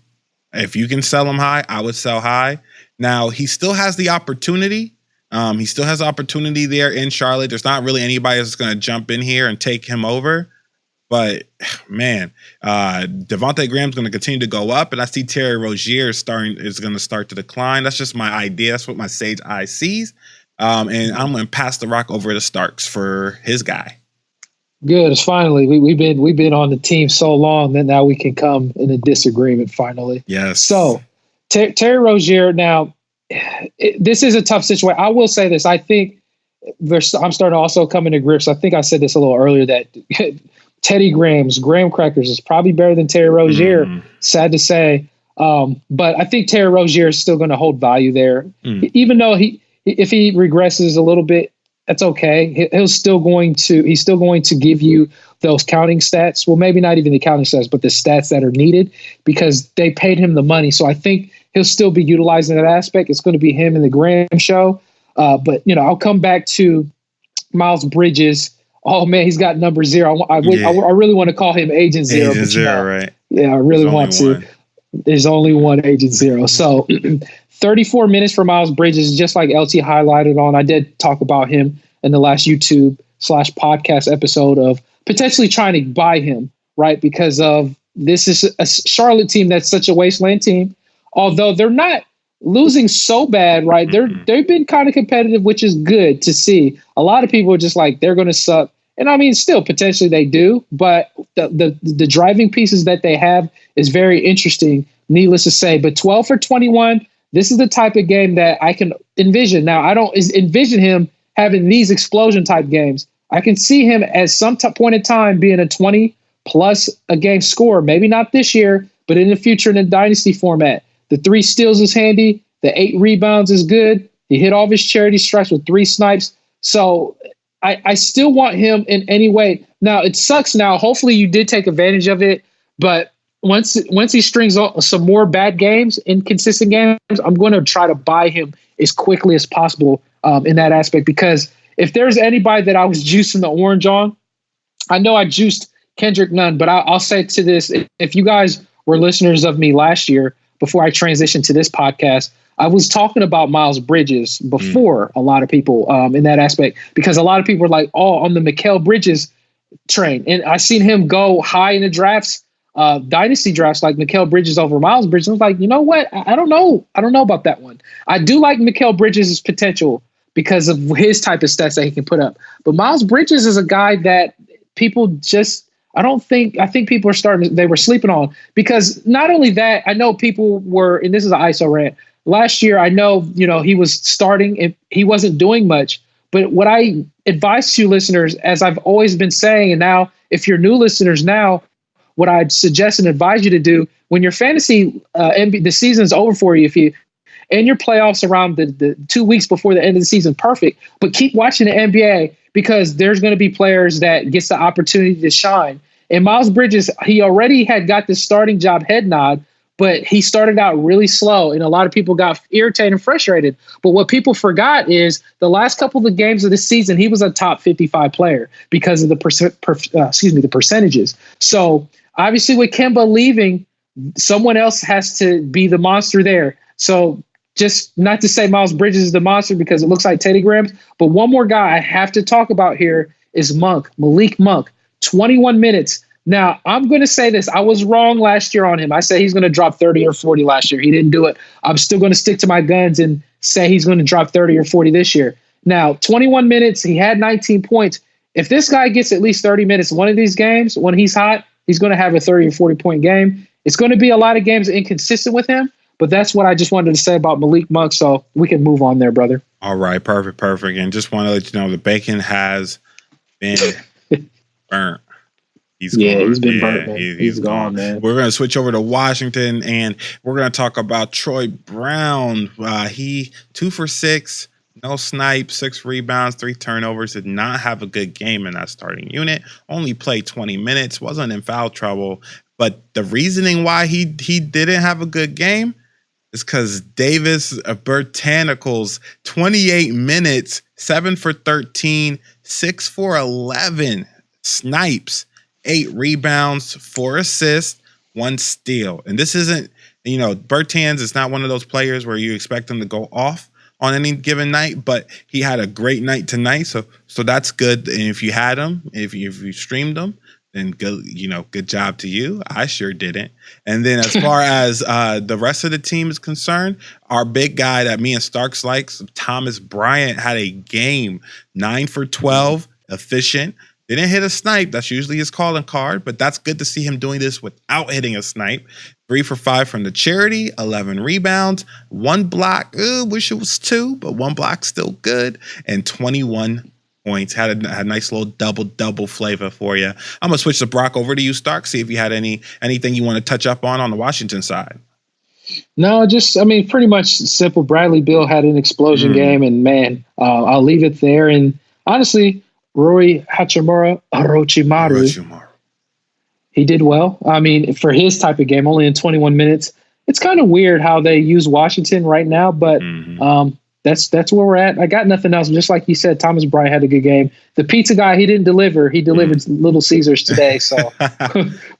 [SPEAKER 2] If you can sell him high, I would sell high. Now, he still has the opportunity. He still has opportunity there in Charlotte. There's not really anybody that's going to jump in here and take him over. But, man, Devontae Graham's going to continue to go up, and I see Terry Rozier is going to start to decline. That's just my idea. That's what my sage eye sees. And I'm going to pass the rock over to Starks for his guy.
[SPEAKER 1] Good. It's finally we've been on the team so long that now we can come in a disagreement finally.
[SPEAKER 2] Yes.
[SPEAKER 1] So Terry Rozier. Now, this is a tough situation. I will say this. I think I'm starting to also come into grips. I think I said this a little earlier that Teddy Graham's Graham Crackers is probably better than Terry Rozier. Sad to say. But I think Terry Rozier is still going to hold value there. Even though if he regresses a little bit, that's okay. He's still going to give you those counting stats. Well, maybe not even the counting stats, but the stats that are needed, because they paid him the money. So I think he'll still be utilizing that aspect. It's going to be him and the Graham show. But, I'll come back to Miles Bridges. Oh, man, he's got number 0. I really want to call him Agent 0.
[SPEAKER 2] Agent 0, right?
[SPEAKER 1] Yeah, I really want to. There's only one Agent 0. So 34 minutes for Miles Bridges, just like LT highlighted on. I did talk about him in the last YouTube/podcast episode of potentially trying to buy him, right? Because of this is a Charlotte team that's such a wasteland team. Although they're not losing so bad, right? They've been kind of competitive, which is good to see. A lot of people are just like, they're going to suck. And I mean, still potentially they do, but the driving pieces that they have is very interesting, needless to say. But 12 for 21, this is the type of game that I can envision. Now, I don't envision him having these explosion type games. I can see him at some point in time being a 20 plus a game scorer. Maybe not this year, but in the future in a dynasty format. The 3 steals is handy. The 8 rebounds is good. He hit all of his charity strikes with 3 snipes. So I still want him in any way. Now, it sucks now. Hopefully you did take advantage of it. But once he strings on some more bad games, inconsistent games, I'm going to try to buy him as quickly as possible in that aspect. Because if there's anybody that I was juicing the orange on, I know I juiced Kendrick Nunn, but I'll say to this, if you guys were listeners of me last year, before I transitioned to this podcast, I was talking about Miles Bridges before a lot of people in that aspect, because a lot of people were like, oh, on the Mikal Bridges train. And I seen him go high in the drafts, dynasty drafts, like Mikal Bridges over Miles Bridges. I was like, you know what? I don't know. I don't know about that one. I do like Mikal Bridges' potential because of his type of stats that he can put up. But Miles Bridges is a guy that people just, I think people they were sleeping on, because not only that, I know people were, and this is an ISO rant. Last year, I know, he was starting and he wasn't doing much. But what I advise to listeners, as I've always been saying, and now if you're new listeners now, what I'd suggest and advise you to do when your fantasy the season's over for you, if you and your playoffs around the 2 weeks before the end of the season, perfect. But keep watching the NBA, because there's going to be players that gets the opportunity to shine. And Miles Bridges, he already had got the starting job head nod, but he started out really slow, and a lot of people got irritated and frustrated. But what people forgot is the last couple of games of the season, he was a top 55 player because of the percentages. So obviously with Kemba leaving, someone else has to be the monster there. So just not to say Miles Bridges is the monster, because it looks like Teddy Graham, but one more guy I have to talk about here is Malik Monk, 21 minutes. Now, I'm going to say this. I was wrong last year on him. I said he's going to drop 30 or 40 last year. He didn't do it. I'm still going to stick to my guns and say he's going to drop 30 or 40 this year. Now, 21 minutes, he had 19 points. If this guy gets at least 30 minutes one of these games, when he's hot, he's going to have a 30 or 40-point game. It's going to be a lot of games inconsistent with him, but that's what I just wanted to say about Malik Monk, so we can move on there, brother.
[SPEAKER 2] All right, perfect. And just want to let you know the bacon has been burnt. He's
[SPEAKER 1] been burnt, man. He's gone, man.
[SPEAKER 2] We're going to switch over to Washington, and we're going to talk about Troy Brown. He 2 for 6, no snipes, 6 rebounds, 3 turnovers. Did not have a good game in that starting unit. Only played 20 minutes. Wasn't in foul trouble. But the reasoning why he didn't have a good game is because Davis Bertanicles, 28 minutes, 7 for 13, 6 for 11 snipes, 8 rebounds, 4 assists, 1 steal. And this isn't, Bertans is not one of those players where you expect him to go off on any given night, but he had a great night tonight. So that's good. And if you had him, if you streamed him, then good job to you. I sure didn't. And then as far as the rest of the team is concerned, our big guy that me and Starks likes, Thomas Bryant, had a game, 9 for 12, efficient. Didn't hit a snipe. That's usually his calling card, but that's good to see him doing this without hitting a snipe. 3 for 5 from the charity, 11 rebounds, 1 block. Wish it was 2, but 1 block still good. And 21 points. Had a nice little double flavor for you. I'm gonna switch the Brock over to you, Stark. See if you had anything you want to touch up on the Washington side.
[SPEAKER 1] No, pretty much simple. Bradley Beal had an explosion game, and man, I'll leave it there. And honestly, Rui Orochimaru, he did well. For his type of game, only in 21 minutes. It's kind of weird how they use Washington right now, but that's where we're at. I got nothing else. Just like you said, Thomas Bryant had a good game. The pizza guy, he didn't deliver. He delivered Little Caesars today, so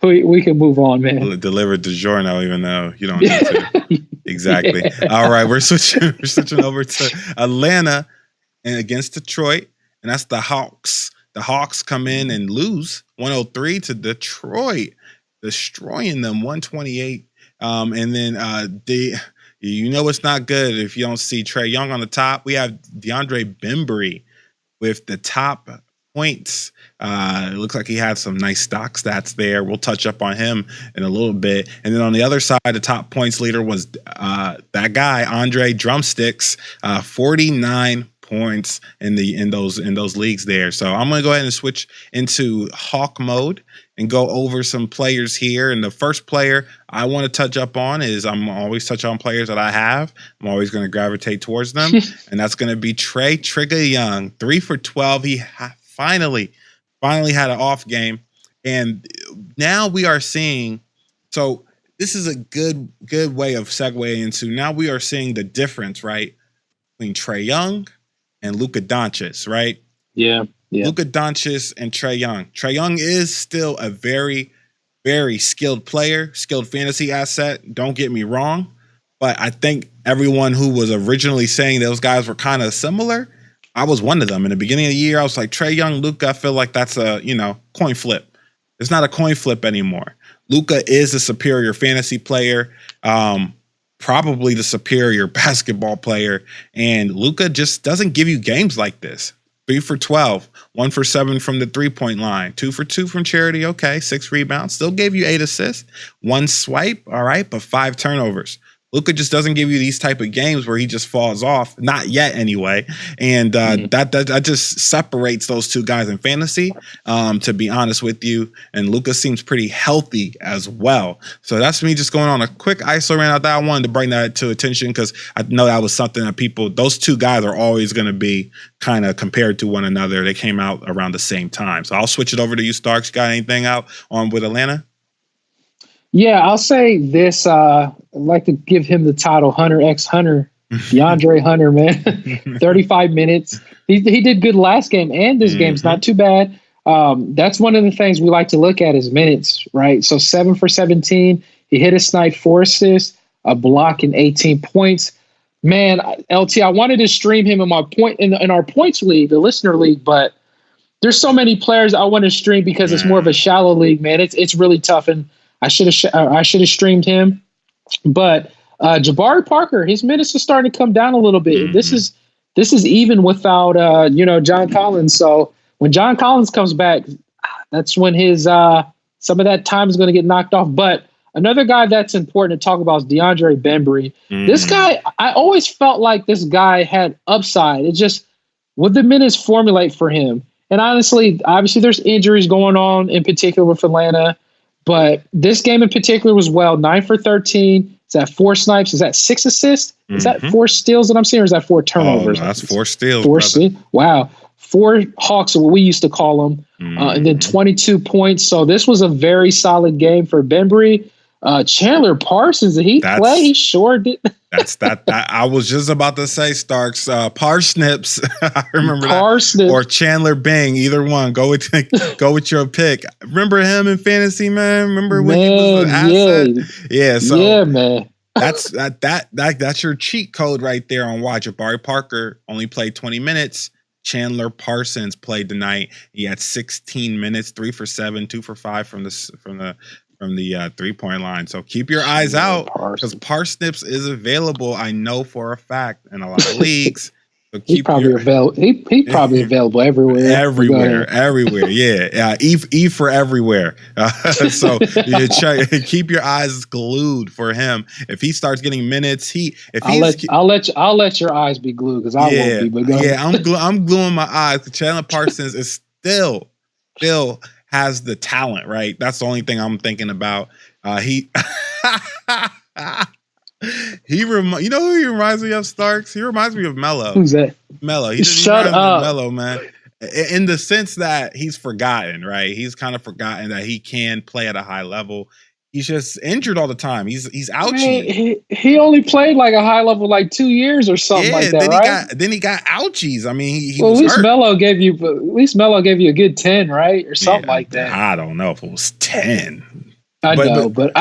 [SPEAKER 1] we can move on, man.
[SPEAKER 2] Well, it delivered DiGiorno, even though you don't need to. Exactly. Yeah. All right, we're switching over to Atlanta and against Detroit, and that's the Hawks. The Hawks come in and lose 103 to Detroit, destroying them 128. And then it's not good if you don't see Trae Young on the top. We have DeAndre Bembry with the top points. It looks like he had some nice stock stats there. We'll touch up on him in a little bit. And then on the other side, the top points leader was that guy, Andre Drumsticks, 49 points in those leagues there. So I'm going to go ahead and switch into Hawk mode and go over some players here. And the first player I want to touch up on is, I'm always touch on players that I have. I'm always going to gravitate towards them. And that's going to be Trae Trigger Young, 3 for 12. He finally had an off game. And now we are seeing, so this is a good way of segueing into, now we are seeing the difference, right, between Trae Young and Luka Doncic, right?
[SPEAKER 1] Yeah.
[SPEAKER 2] Luka Doncic and Trae Young. Trae Young is still a very, very skilled player, skilled fantasy asset. Don't get me wrong. But I think everyone who was originally saying those guys were kind of similar, I was one of them. In the beginning of the year, I was like, Trae Young, Luka, I feel like that's a, coin flip. It's not a coin flip anymore. Luka is a superior fantasy player. Probably the superior basketball player. And Luka just doesn't give you games like this. 3 for 12, 1 for 7 from the 3-point line, 2 for 2 from charity. Okay, 6 rebounds. Still gave you 8 assists, 1 swipe. All right, but 5 turnovers. Luka just doesn't give you these type of games where he just falls off. Not yet, anyway. And that just separates those two guys in fantasy, to be honest with you. And Luka seems pretty healthy as well. So that's me just going on a quick ISO rant out there. I wanted to bring that to attention because I know that was something that those two guys are always going to be kind of compared to one another. They came out around the same time. So I'll switch it over to you, Starks. Got anything out on with Atlanta?
[SPEAKER 1] Yeah, I'll say this. I'd like to give him the title Hunter x Hunter, DeAndre Hunter, man. 35 minutes. He did good last game, and this game's not too bad. That's one of the things we like to look at is minutes, right? So 7 for 17. He hit a snipe, 4 assists, a block, and 18 points. Man, LT, I wanted to stream him in our points league, the listener league, but there's so many players I want to stream because it's more of a shallow league, man. It's really tough, and I should have streamed him, but Jabari Parker, his minutes are starting to come down a little bit. This is even without John Collins. So when John Collins comes back, that's when his some of that time is going to get knocked off. But another guy that's important to talk about is DeAndre Bembry. This guy, I always felt like this guy had upside. It just would the minutes formulate for him. And obviously, there's injuries going on in particular with Atlanta. But this game in particular was 9 for 13. Is that 4 snipes? Is that 6 assists? Is that 4 steals that I'm seeing, or is that 4 turnovers?
[SPEAKER 2] Oh, that's 4 steals.
[SPEAKER 1] 4 steals. Wow. 4 Hawks, or what we used to call them, and then 22 points. So this was a very solid game for Bembry. Chandler Parsons, did he play? He sure did.
[SPEAKER 2] That I was just about to say, Starks. Parsnips, I remember
[SPEAKER 1] Parsnips.
[SPEAKER 2] that. Or Chandler Bing, either one. Go with your pick. Remember him in fantasy, man? Remember when he was an asset? Yeah. So
[SPEAKER 1] yeah, man.
[SPEAKER 2] That's your cheat code right there on watch. Jabari Parker only played 20 minutes. Chandler Parsons played tonight. He had 16 minutes, 3 for 7, 2 for 5 from the 3-point line. So keep your eyes out because Parsnips is available. I know for a fact in a lot of leagues. So
[SPEAKER 1] he's probably available. He's probably available everywhere.
[SPEAKER 2] Everywhere. Yeah. E for everywhere. So keep your eyes glued for him. If he starts getting minutes, I'll
[SPEAKER 1] let your eyes be glued because I won't be. But
[SPEAKER 2] I'm gluing my eyes. Chandler Parsons is still has the talent, right? That's the only thing I'm thinking about. You know who he reminds me of, Starks? He reminds me of Melo.
[SPEAKER 1] Who's that?
[SPEAKER 2] Melo. Shut up. Melo, man. In the sense that he's forgotten, right? He's kind of forgotten that he can play at a high level. He's just injured all the time. He's ouchies.
[SPEAKER 1] He only played like a high level like 2 years or something like that, right?
[SPEAKER 2] Then he got ouchies. I mean, he
[SPEAKER 1] well,
[SPEAKER 2] was
[SPEAKER 1] at least
[SPEAKER 2] hurt.
[SPEAKER 1] Melo gave you a good 10, right? Or something like that.
[SPEAKER 2] I don't know if it was 10.
[SPEAKER 1] I know, but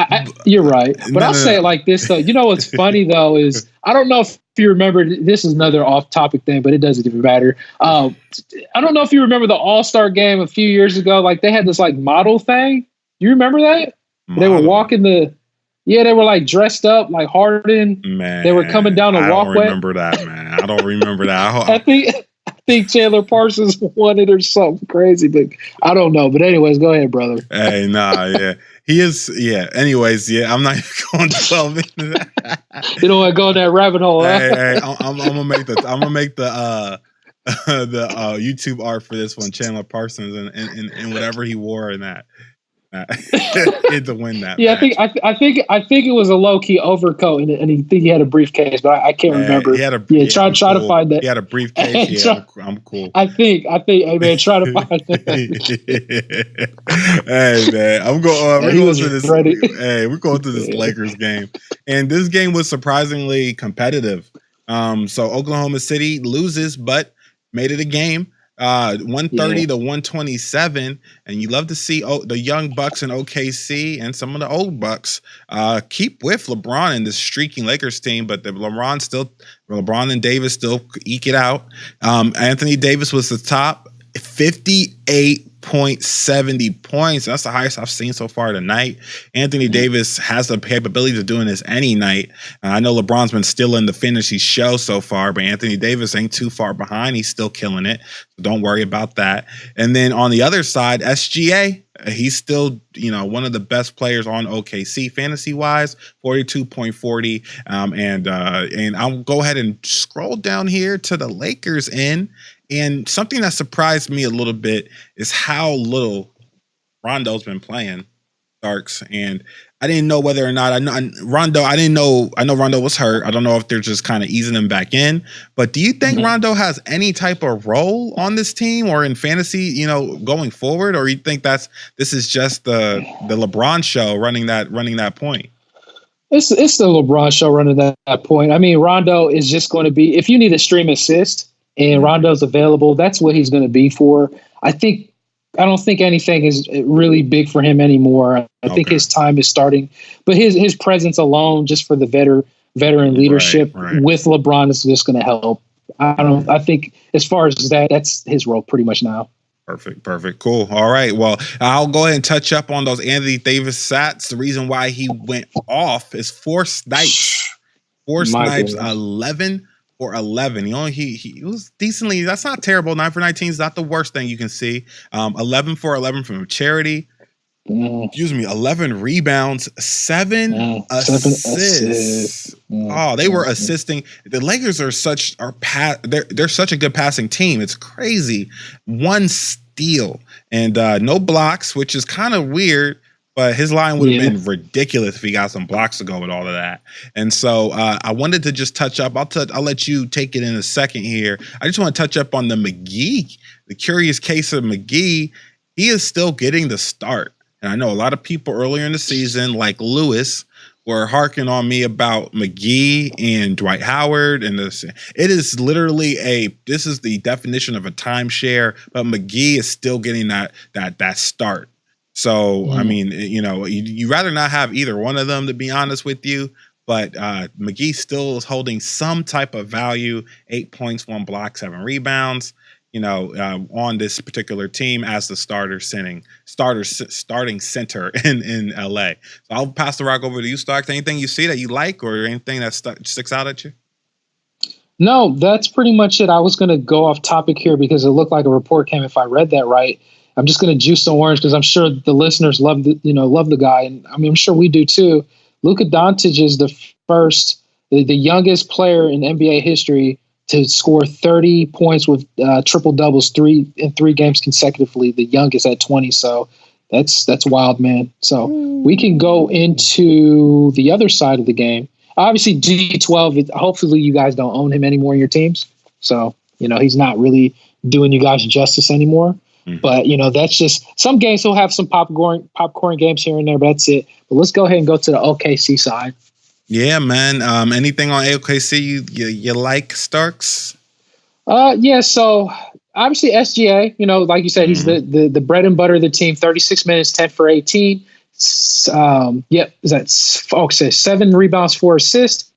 [SPEAKER 1] you're right. But I'll say it like this, though. You know what's funny, though, is I don't know if you remember, this is another off-topic thing, but it doesn't even matter. I don't know if you remember the All-Star game a few years ago. Like, they had this, like, model thing. You remember that? Model. They were walking they were, like, dressed up, like Harden.
[SPEAKER 2] Man.
[SPEAKER 1] They were coming down the walkway.
[SPEAKER 2] I don't remember that, man. I don't remember that.
[SPEAKER 1] I think Chandler Parsons won it or something crazy, but I don't know. But anyways, go ahead, brother.
[SPEAKER 2] Hey, yeah. He is, Anyways, I'm not going to 12 into that.
[SPEAKER 1] You don't want to go in that rabbit hole, huh?
[SPEAKER 2] Hey, I'm gonna make the YouTube art for this one, Chandler Parsons, and whatever he wore in that. To win that.
[SPEAKER 1] Yeah, match. I think it was a low key overcoat, and he had a briefcase, but I can't remember. Try to find that.
[SPEAKER 2] He had a briefcase. I'm cool.
[SPEAKER 1] I think. Hey man, try to find that.
[SPEAKER 2] Hey man, I'm going. We're going to this. Hey, we're going to this Lakers game, and this game was surprisingly competitive. So Oklahoma City loses, but made it a game. 130 to 127, and you love to see the young Bucks in OKC and some of the old Bucks keep with LeBron and this streaking Lakers team, but LeBron and Davis still eke it out. Anthony Davis was the top, 58.70 points. That's the highest I've seen so far tonight. Anthony Davis has the capability of doing this any night. I know LeBron's been stealing the fantasy show so far, but Anthony Davis ain't too far behind. He's still killing it. So don't worry about that. And then on the other side, SGA, he's still, one of the best players on OKC fantasy wise, 42.40. And I'll go ahead and scroll down here to the Lakers end. And something that surprised me a little bit is how little Rondo's been playing, Starks. And I didn't know whether or not I know Rondo was hurt. I don't know if they're just kind of easing him back in. But do you think Rondo has any type of role on this team or in fantasy, going forward? Or you think this is just the LeBron show running that point?
[SPEAKER 1] It's the LeBron show running that point. I mean, Rondo is just going to be, if you need a stream assist, and Rondo's available, that's what he's going to be for. I don't think anything is really big for him anymore. I think his time is starting, but his presence alone, just for the veteran leadership with LeBron, is just going to help. I think as far as that's his role pretty much now.
[SPEAKER 2] Perfect. Cool. All right. Well, I'll go ahead and touch up on those Anthony Davis stats. The reason why he went off is 4 snipes. 11 for 11. He was decently, that's not terrible. 9 for 19 is not the worst thing you can see. 11 for 11 from charity. 11 rebounds, 7 assists. They were assisting. The Lakers they're such a good passing team. It's crazy. 1 steal and no blocks, which is kind of weird. but his line would have been ridiculous if he got some blocks to go with all of that. And so I wanted to just touch up. I'll let you take it in a second here. I just want to touch up on the McGee, the curious case of McGee. He is still getting the start. And I know a lot of people earlier in the season, like Lewis, were harking on me about McGee and Dwight Howard. And this, it is literally this is the definition of a timeshare, but McGee is still getting that start. So, I mean, you rather not have either one of them, to be honest with you. But McGee still is holding some type of value, 8 points, 1 block, 7 rebounds, on this particular team as the starting center in LA. So I'll pass the rock over to you, Starks. Anything you see that you like or anything that sticks out at you?
[SPEAKER 1] No, that's pretty much it. I was going to go off topic here because it looked like a report came, if I read that right. I'm just going to juice the orange because I'm sure the listeners love the guy. And I mean, I'm sure we do too. Luka Doncic is the youngest player in NBA history to score 30 points with triple doubles in 3 games consecutively, the youngest at 20. So that's wild, man. So we can go into the other side of the game. Obviously, G12, hopefully you guys don't own him anymore in your teams. So, he's not really doing you guys justice anymore. But, that's just some games he'll have some popcorn games here and there, but that's it. But let's go ahead and go to the OKC side.
[SPEAKER 2] Yeah, man. Anything on OKC you like, Starks?
[SPEAKER 1] Yeah, so obviously SGA, like you said, he's the bread and butter of the team, 36 minutes, 10 for 18. Is that 7 rebounds, 4 assists.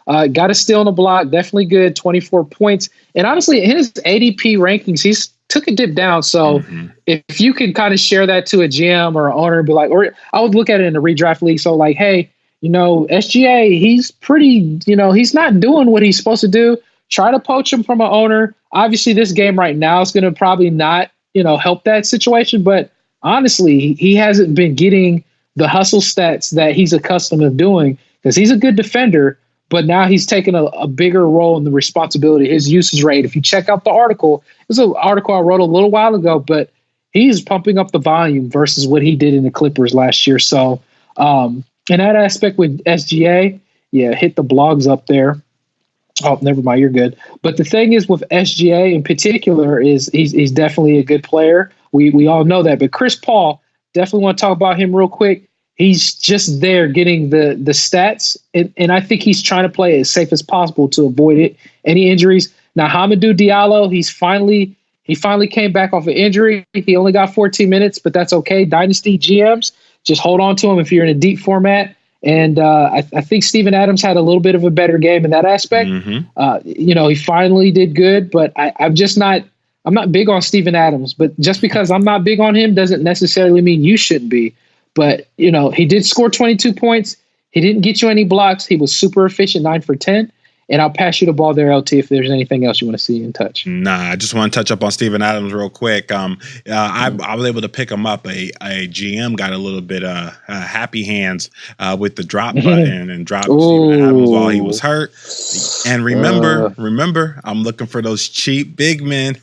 [SPEAKER 1] Got a steal on the block, definitely good, 24 points. And honestly, in his ADP rankings, he's took a dip down. So if you can kind of share that to a GM or an owner and be like, or I would look at it in a redraft league. So like, hey, SGA, he's pretty, he's not doing what he's supposed to do. Try to poach him from an owner. Obviously, this game right now is going to probably not, help that situation. But honestly, he hasn't been getting the hustle stats that he's accustomed to doing because he's a good defender. But now he's taking a bigger role in the responsibility. His usage rate, if you check out the article, it's an article I wrote a little while ago, but he's pumping up the volume versus what he did in the Clippers last year. So in that aspect with SGA, hit the blogs up there. Oh, never mind, you're good. But the thing is with SGA in particular is he's definitely a good player. We all know that. But Chris Paul, definitely want to talk about him real quick. He's just there getting the stats, and I think he's trying to play as safe as possible to avoid any injuries. Now, Hamidou Diallo, he finally came back off an injury. He only got 14 minutes, but that's okay. Dynasty GMs, just hold on to him if you're in a deep format. And I think Steven Adams had a little bit of a better game in that aspect. He finally did good, but I'm not big on Steven Adams. But just because I'm not big on him doesn't necessarily mean you shouldn't be. But, he did score 22 points. He didn't get you any blocks. He was super efficient, 9 for 10. And I'll pass you the ball there, LT, if there's anything else you want to see and touch.
[SPEAKER 2] Nah, I just want to touch up on Steven Adams real quick. I was able to pick him up. A GM got a little bit happy hands with the drop button and dropped Steven Adams while he was hurt. And remember, I'm looking for those cheap big men.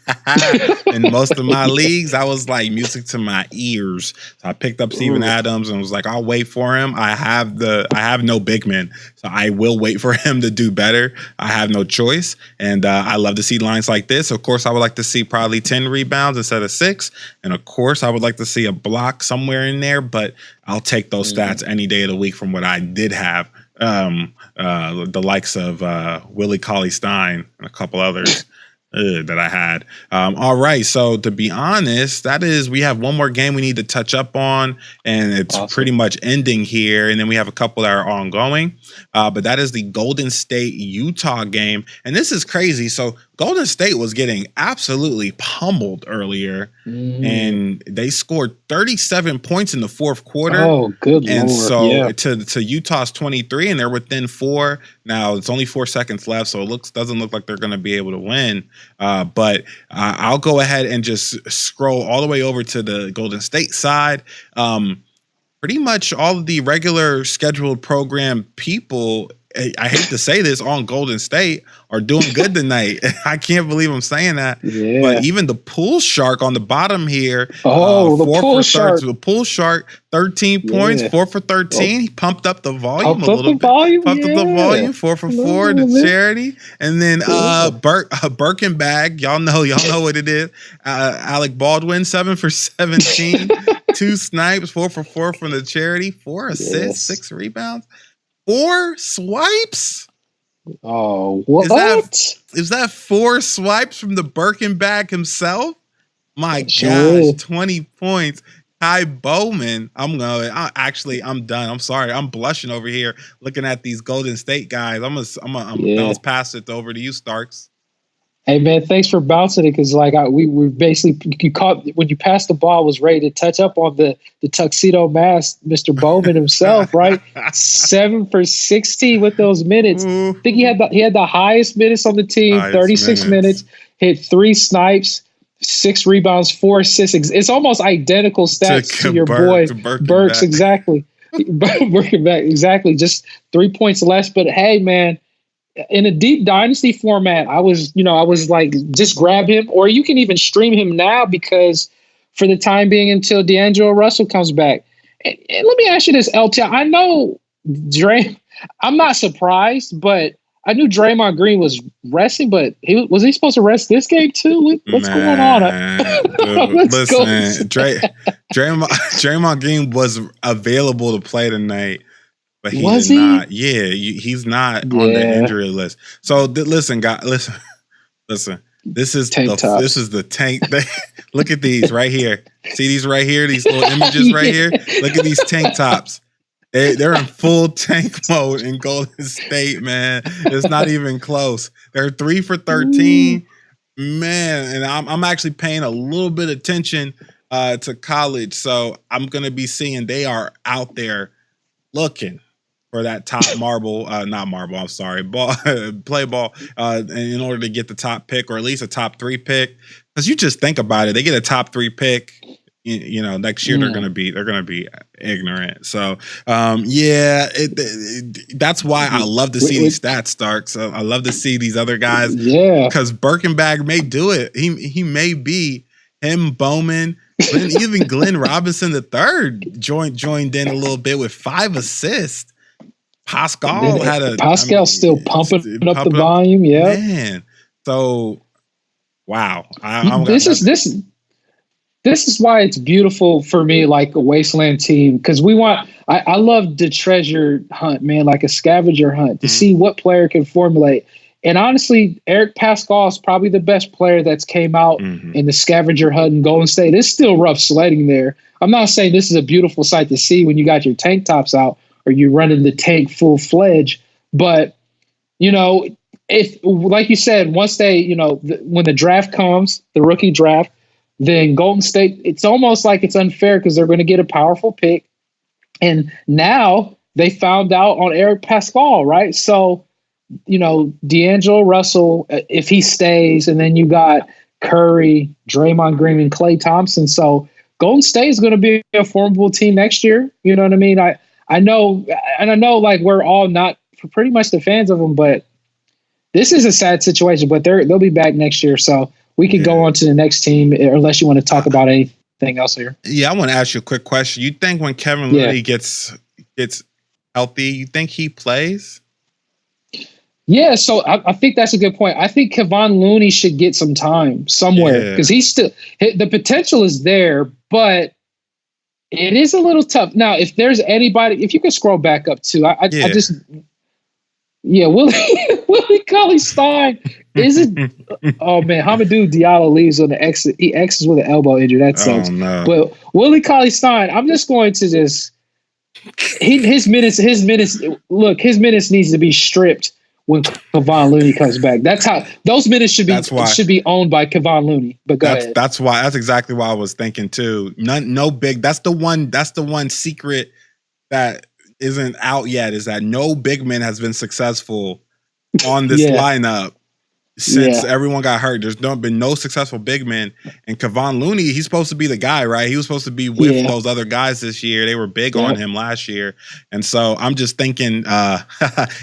[SPEAKER 2] In most of my leagues, I was like music to my ears. So I picked up Steven Adams and was like, I'll wait for him. I have no big men, so I will wait for him to do better. I have no choice. And I love to see lines like this. Of course, I would like to see probably 10 rebounds instead of 6. And of course, I would like to see a block somewhere in there, but I'll take those stats any day of the week from what I did have. The likes of Willie Cauley-Stein and a couple others that I had. All right. So to be honest, we have one more game we need to touch up on, and it's pretty much ending here. And then we have a couple that are ongoing. But that is the Golden State Utah game. And this is crazy. So Golden State was getting absolutely pummeled earlier, and they scored 37 points in the fourth quarter.
[SPEAKER 1] Oh, good
[SPEAKER 2] and
[SPEAKER 1] Lord.
[SPEAKER 2] So to Utah's 23, and they're within 4. Now it's only 4 seconds left, so it doesn't look like they're going to be able to win. But I'll go ahead and just scroll all the way over to the Golden State side. Pretty much all of the regular scheduled program people I hate to say this, on Golden State are doing good tonight. I can't believe I'm saying that.
[SPEAKER 1] Yeah.
[SPEAKER 2] But even the pool shark on the bottom here.
[SPEAKER 1] Oh, the pool shark.
[SPEAKER 2] The pool shark, 13 points, 4 for 13. He pumped up the volume a little bit. Pumped up the volume, 4 for 4 to charity. And then Birkenbag, y'all know what it is. Alec Baldwin, 7 for 17. 2 snipes, 4 for 4 from the charity, 4 assists, 6 rebounds. 4 swipes?
[SPEAKER 1] Oh, what?
[SPEAKER 2] Is that 4 swipes from the Birkenbag himself? My gosh, 20 points. Kai Bowman. I'm done. I'm sorry. I'm blushing over here looking at these Golden State guys. I'm bounce past it over to you, Starks.
[SPEAKER 1] Hey man, thanks for bouncing it, because we basically, you caught when you passed the ball, was ready to touch up on the tuxedo mask, Mr. Bowman himself, right? 7 for 16 with those minutes. I think he had the highest minutes on the team, 36 minutes, hit 3 snipes, 6 rebounds, 4 assists. It's almost identical stats to your boy Burks, exactly. Exactly, just 3 points less. But hey, man. In a deep dynasty format, I was like, just grab him, or you can even stream him now, because for the time being, until D'Angelo Russell comes back. And let me ask you this, LT. I know I'm not surprised, but I knew Draymond Green was resting, but was he supposed to rest this game too? What's going on?
[SPEAKER 2] Listen, Draymond Green was available to play tonight. But he's not. Yeah, he's not on the injury list. So listen, guys. Listen. This is the tank. Look at these right here. See these right here? These little images right here. Look at these tank tops. They're in full tank mode in Golden State, man. It's not even close. They're 3 for 13, man. And I'm actually paying a little bit of attention to college, so I'm gonna be seeing they are out there looking for that top play ball in order to get the top pick, or at least a top 3 pick. Because you just think about it, they get a top 3 pick, next year they're gonna be ignorant. So that's why I love to see these stats, Starks. I love to see these other guys, because Birkenbag may do it. He may be him, Bowman. Even Glenn Robinson III joined in a little bit with 5 assists. Pascal's still pumping up the volume. Yeah, man. So, wow.
[SPEAKER 1] This is why it's beautiful for me, like a wasteland team, because I love the treasure hunt, man, like a scavenger hunt to see what player can formulate. And honestly, Eric Pascal is probably the best player that's came out in the scavenger hunt in Golden State. It's still rough sledding there. I'm not saying this is a beautiful sight to see when you got your tank tops out, or you're running the tank full-fledged. But, if, like you said, once they, when the draft comes, the rookie draft, then Golden State, it's almost like it's unfair, because they're going to get a powerful pick. And now they found out on Eric Pascal, right? So, D'Angelo Russell, if he stays, and then you got Curry, Draymond Green, and Klay Thompson. So Golden State is going to be a formidable team next year. You know what I mean? I know, like, we're all not pretty much the fans of them, but this is a sad situation. But they'll be back next year, so we can go on to the next team, unless you want to talk about anything else here.
[SPEAKER 2] Yeah, I want to ask you a quick question. You think when Kevin Looney gets healthy, you think he plays?
[SPEAKER 1] Yeah, so I think that's a good point. I think Kevon Looney should get some time somewhere, because the potential is there, but it is a little tough. Now, if there's anybody, if you can scroll back up too, Willie Cauley-Stein isn't. Oh man, Hamidou Diallo leaves on the exit. He exits with an elbow injury. That sucks. Oh, no. But Willie Cauley-Stein, I'm just going to his minutes. Look, his minutes needs to be stripped when Kevon Looney comes back. That's how those minutes should be owned by Kevon Looney. But
[SPEAKER 2] that's exactly why I was thinking too. No big. That's the one secret that isn't out yet, is that no big man has been successful on this lineup since everyone got hurt. There's been no successful big men. And Kevon Looney, he's supposed to be the guy, right? He was supposed to be with those other guys this year. They were big on him last year. And so I'm just thinking,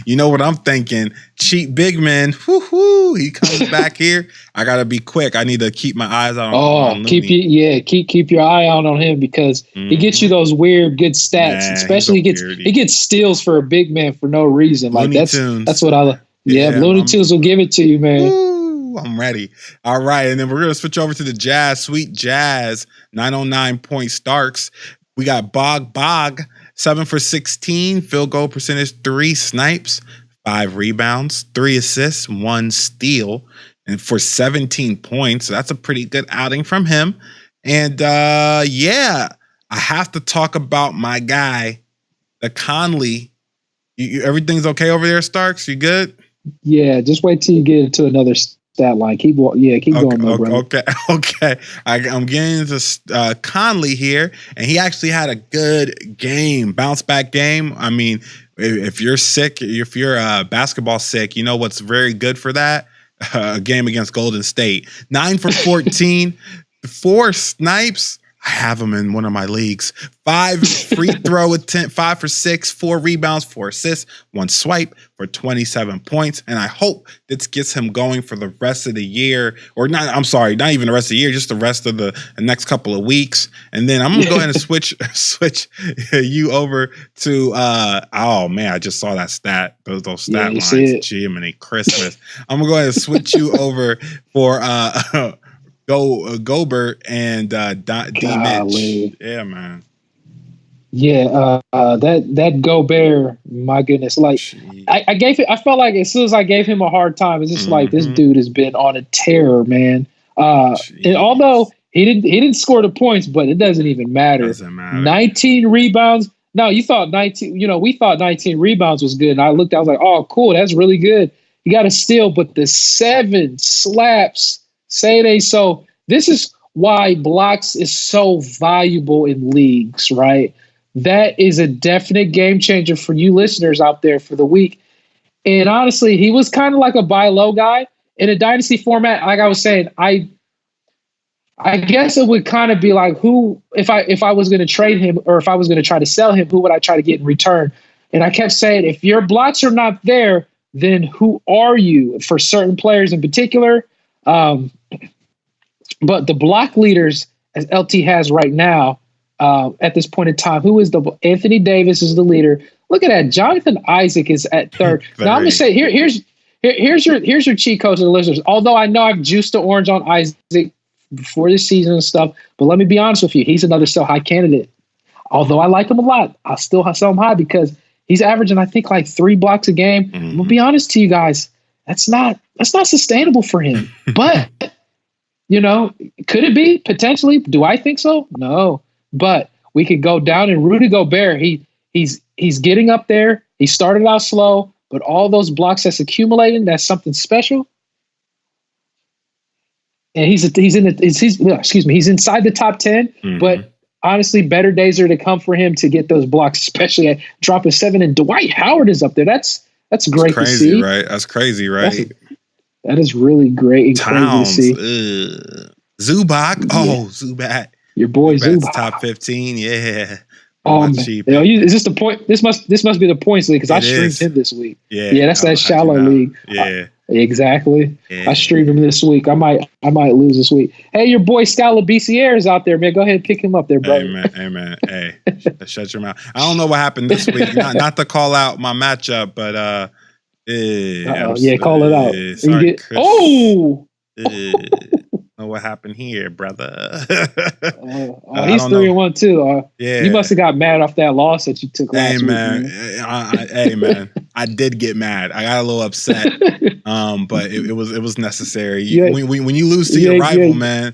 [SPEAKER 2] you know what I'm thinking? Cheap big men. Woo-hoo, he comes back here. I got to be quick. I need to keep my eyes out on Looney.
[SPEAKER 1] Keep your eye out on him because he gets you those weird good stats. Man, especially he gets steals for a big man for no reason. Like that's what I Yeah, Looney Tunes will give it to you, man.
[SPEAKER 2] Ooh, I'm ready. All right, and then we're going to switch over to the Jazz. Sweet Jazz, 909-point Starks. We got Bog, 7 for 16, field goal percentage, 3 snipes, 5 rebounds, 3 assists, 1 steal, and for 17 points. So that's a pretty good outing from him. And, I have to talk about my guy, the Conley. Everything's okay over there, Starks? You good?
[SPEAKER 1] Yeah, just wait till you get into another stat line. Keep going, bro.
[SPEAKER 2] Okay. I'm getting into Conley here, and he actually had a good game, bounce back game. I mean, if you're sick, if you're basketball sick, you know what's very good for that? A game against Golden State. 9 for 14, 4 snipes. I have him in one of my leagues. 5 free throw attempt, 5 for 6, 4 rebounds, 4 assists, 1 swipe for 27 points. And I hope this gets him going for the rest of the year. Or not even the rest of the year, just the rest of the next couple of weeks. And then I'm gonna go ahead and switch you over to I just saw that stat, those stat lines. Jiminy Christmas. I'm gonna go ahead and switch you over for Gobert and D Mitch. Yeah, man.
[SPEAKER 1] Yeah, that Gobert, my goodness. Like I felt like as soon as I gave him a hard time, it's just like this dude has been on a tear, man. And although he didn't score the points, but it doesn't even matter. 19 rebounds. No, we thought 19 rebounds was good. And I was like, oh, cool, that's really good. You got a steal, but the 7 slaps. Say it ain't so. This is why blocks is so valuable in leagues, right? That is a definite game changer for you listeners out there for the week. And honestly, he was kind of like a buy low guy in a dynasty format. Like I was saying, I guess it would kind of be like who, if I was going to trade him or if I was going to try to sell him, who would I try to get in return? And I kept saying, if your blocks are not there, then who are you for certain players in particular? But the block leaders, as LT has right now, at this point in time, Anthony Davis is the leader. Look at that. Jonathan Isaac is at third. Now I'm gonna say here's your cheat code to the listeners. Although I know I've juiced the orange on Isaac before this season and stuff, but let me be honest with you, he's another sell high candidate. Although I like him a lot, I still sell him high because he's averaging, I think, like 3 blocks a game. I'm gonna be honest to you guys, that's not sustainable for him. But could it be potentially? Do I think so? No. But we could go down and Rudy Gobert. He's getting up there. He started out slow, but all those blocks that's accumulating, that's something special. And he's inside the top 10. But honestly, better days are to come for him to get those blocks, especially at dropping 7. And Dwight Howard is up there. That's great to see.
[SPEAKER 2] Right? That's crazy, right?
[SPEAKER 1] That is really great and
[SPEAKER 2] Towns,
[SPEAKER 1] crazy to see.
[SPEAKER 2] Zubac. Zubac.
[SPEAKER 1] Your boy Zubac.
[SPEAKER 2] Top 15. Yeah.
[SPEAKER 1] Cheap. Is this the point? This must be the points league because I streamed him this week. Yeah, that's that shallow league.
[SPEAKER 2] Yeah.
[SPEAKER 1] Exactly. Yeah. I streamed him this week. I might lose this week. Hey, your boy Scala BCR is out there, man. Go ahead and pick him up there, brother.
[SPEAKER 2] Hey, man. Hey, shut your mouth. I don't know what happened this week. not to call out my matchup, but
[SPEAKER 1] call it out.
[SPEAKER 2] Sorry, know what happened here, brother.
[SPEAKER 1] He's 3-1 too. You must have got mad off that loss that you took last week.
[SPEAKER 2] Hey man, I did get mad. I got a little upset. But it was necessary. When you lose to your rival, man.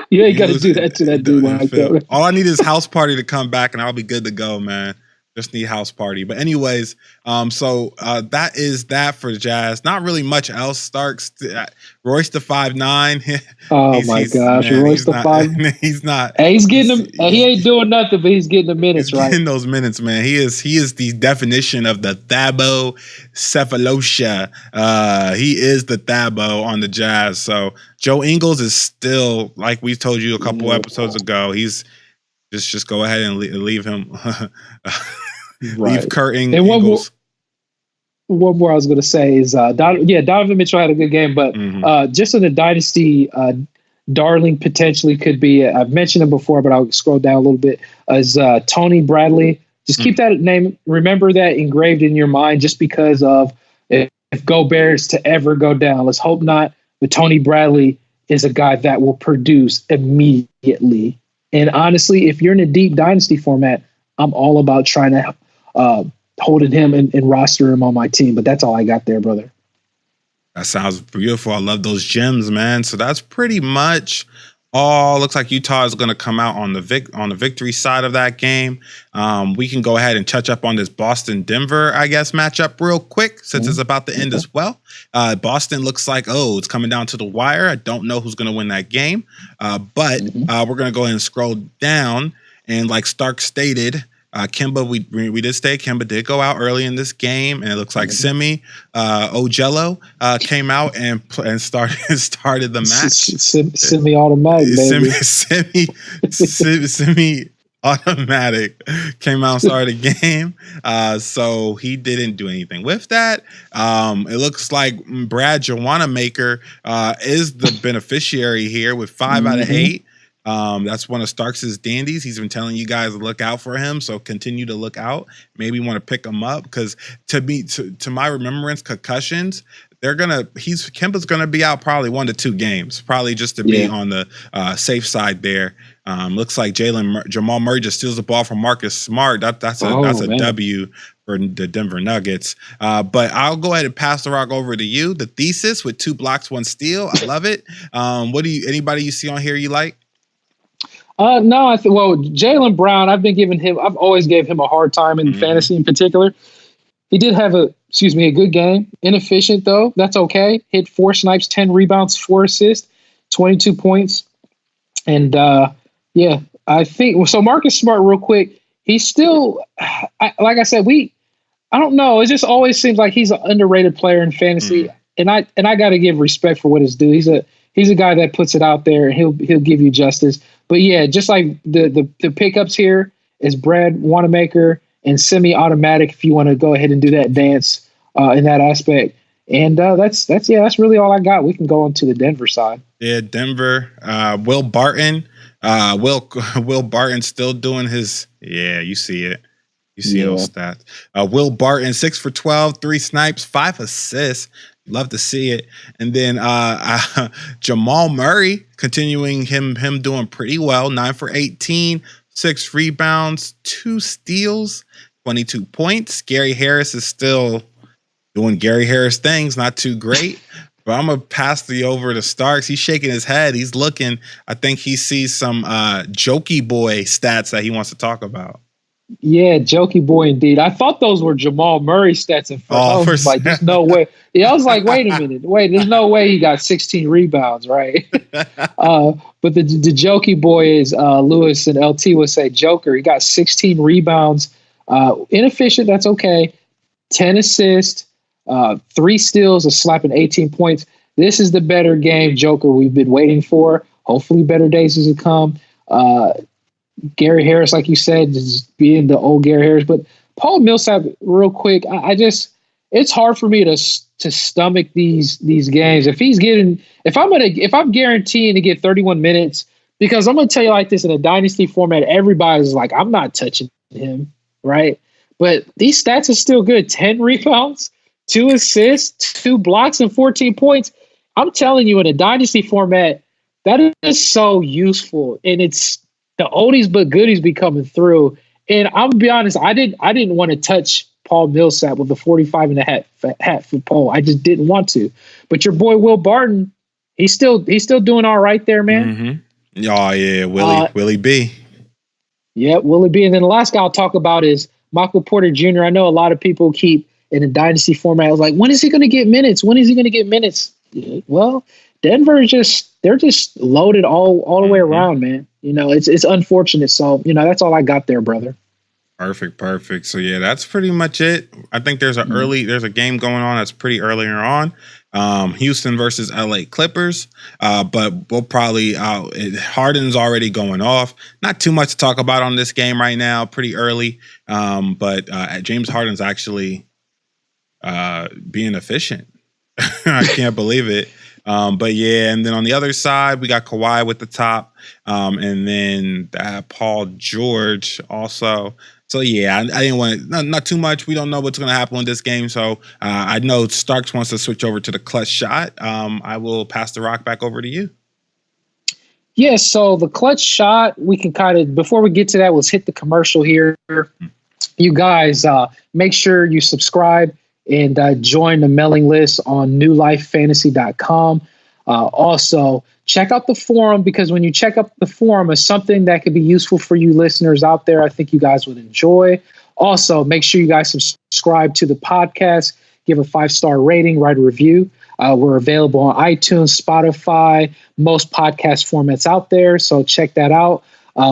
[SPEAKER 1] You ain't got to do that to that dude like that.
[SPEAKER 2] All I need is House Party to come back, and I'll be good to go, man. Just need house party. But anyways, so that is that for Jazz. Not really much else. Starks, Royce the 5'9".
[SPEAKER 1] Oh my gosh, man, Royce the 5.
[SPEAKER 2] He's not.
[SPEAKER 1] Hey, he's getting them. He ain't doing nothing, but he's getting the minutes,
[SPEAKER 2] he's getting those minutes, man. He is the definition of the Thabo Cephalosha. He is the Thabo on the Jazz. So Joe Ingles is still, like we told you a couple episodes ago, he's just go ahead and leave him. Leave Kurt Ingles.
[SPEAKER 1] One more I was going to say is, Donovan Mitchell had a good game, but just in the Dynasty, Darling potentially could be, I've mentioned him before, but I'll scroll down a little bit, as Tony Bradley. Just keep that name, remember that engraved in your mind, just because of if Gobert is to ever go down. Let's hope not, but Tony Bradley is a guy that will produce immediately. And honestly, if you're in a deep Dynasty format, I'm all about trying to holding him and roster him on my team. But that's all I got there, brother.
[SPEAKER 2] That sounds beautiful. I love those gems, man. So that's pretty much all. Looks like Utah is going to come out on the victory side of that game. We can go ahead and touch up on this Boston-Denver, I guess, matchup real quick since it's about to end as well. Boston looks like, it's coming down to the wire. I don't know who's going to win that game, but we're going to go ahead and scroll down. And like Stark stated, Kemba, we did say Kemba did go out early in this game, and it looks like Semi Ojello came out and started the match.
[SPEAKER 1] Semi-automatic, baby.
[SPEAKER 2] Semi automatic came out and started the game. So he didn't do anything with that. It looks like Brad Jowanamaker is the beneficiary here with 5 out of 8. That's one of Starks' dandies. He's been telling you guys to look out for him, so continue to look out. Maybe want to pick him up because to my remembrance, concussions, Kemba's gonna be out probably 1 to 2 games, probably just to be on the safe side there. Looks like Jamal Murray just steals the ball from Marcus Smart. That's a W for the Denver Nuggets. But I'll go ahead and pass the rock over to you. The thesis with 2 blocks, 1 steal. I love it. Anybody you see on here you like?
[SPEAKER 1] No, Jaylen Brown, I've always gave him a hard time in fantasy in particular. He did have a good game. Inefficient though. That's okay. Hit 4 snipes, 10 rebounds, 4 assists, 22 points. And I think so. Marcus Smart, real quick. He's still, like I said, I don't know. It just always seems like he's an underrated player in fantasy. And I got to give respect for what he's due. He's a guy that puts it out there, and he'll give you justice. But yeah, just like the pickups here is Brad Wanamaker and semi-automatic if you want to go ahead and do that dance in that aspect. And that's really all I got. We can go on to the Denver side.
[SPEAKER 2] Yeah, Denver. Will Barton. Will Barton still doing his. Yeah, you see it. You see those stats. Will Barton 6 for 12, 3 snipes, 5 assists. Love to see it. And then Jamal Murray continuing him doing pretty well. 9 for 18, 6 rebounds, 2 steals, 22 points. Gary Harris is still doing Gary Harris things, not too great. But I'm going to pass the over to Starks. He's shaking his head. He's looking. I think he sees some Jokey Boy stats that he wants to talk about.
[SPEAKER 1] Yeah, Jokey Boy indeed. I thought those were Jamal Murray stats at first. I was like, there's no way. Yeah, I was like, wait a minute. There's no way he got 16 rebounds, right? But the Jokey Boy is Lewis and LT would say Joker. He got 16 rebounds. Inefficient, that's okay. 10 assists, 3 steals, a slapping 18 points. This is the better game Joker we've been waiting for. Hopefully better days as it come. Gary Harris, like you said, just being the old Gary Harris. But Paul Millsap, real quick, it's hard for me to stomach these games. If I'm guaranteeing to get 31 minutes, because I'm gonna tell you like this, in a dynasty format, everybody's like, I'm not touching him, right? But these stats are still good. 10 rebounds, 2 assists, 2 blocks, and 14 points. I'm telling you, in a dynasty format, that is so useful, and it's the oldies but goodies be coming through. And I'm gonna be honest, I didn't want to touch Paul Millsap with the 45 and a hat for Paul. I just didn't want to. But your boy Will Barton, he's still doing all right there, man.
[SPEAKER 2] Oh yeah, Willie B.
[SPEAKER 1] Yeah, Willie B. And then the last guy I'll talk about is Michael Porter Jr., I know a lot of people keep in a dynasty format. I was like, when is he going to get minutes? When is he going to get minutes? Well, Denver they're just loaded all the way around, man. It's unfortunate. So, that's all I got there, brother.
[SPEAKER 2] Perfect. So yeah, that's pretty much it. I think there's a game going on that's pretty earlier on. Houston versus LA Clippers. But we'll probably Harden's already going off. Not too much to talk about on this game right now, pretty early. But James Harden's actually being efficient. I can't believe it. But yeah, and then on the other side, we got Kawhi with the top, and then Paul George also. So yeah, I didn't want not too much. We don't know what's going to happen in this game. So I know Starks wants to switch over to the clutch shot. I will pass the rock back over to you.
[SPEAKER 1] Yeah, so the clutch shot, we can kind of, before we get to that, let's hit the commercial here. You guys, make sure you subscribe and join the mailing list on newlifefantasy.com. Also, check out the forum, because when you check out the forum, it's something that could be useful for you listeners out there. I think you guys would enjoy. Also, make sure you guys subscribe to the podcast, give a 5-star rating, write a review. We're available on iTunes, Spotify, most podcast formats out there. So check that out.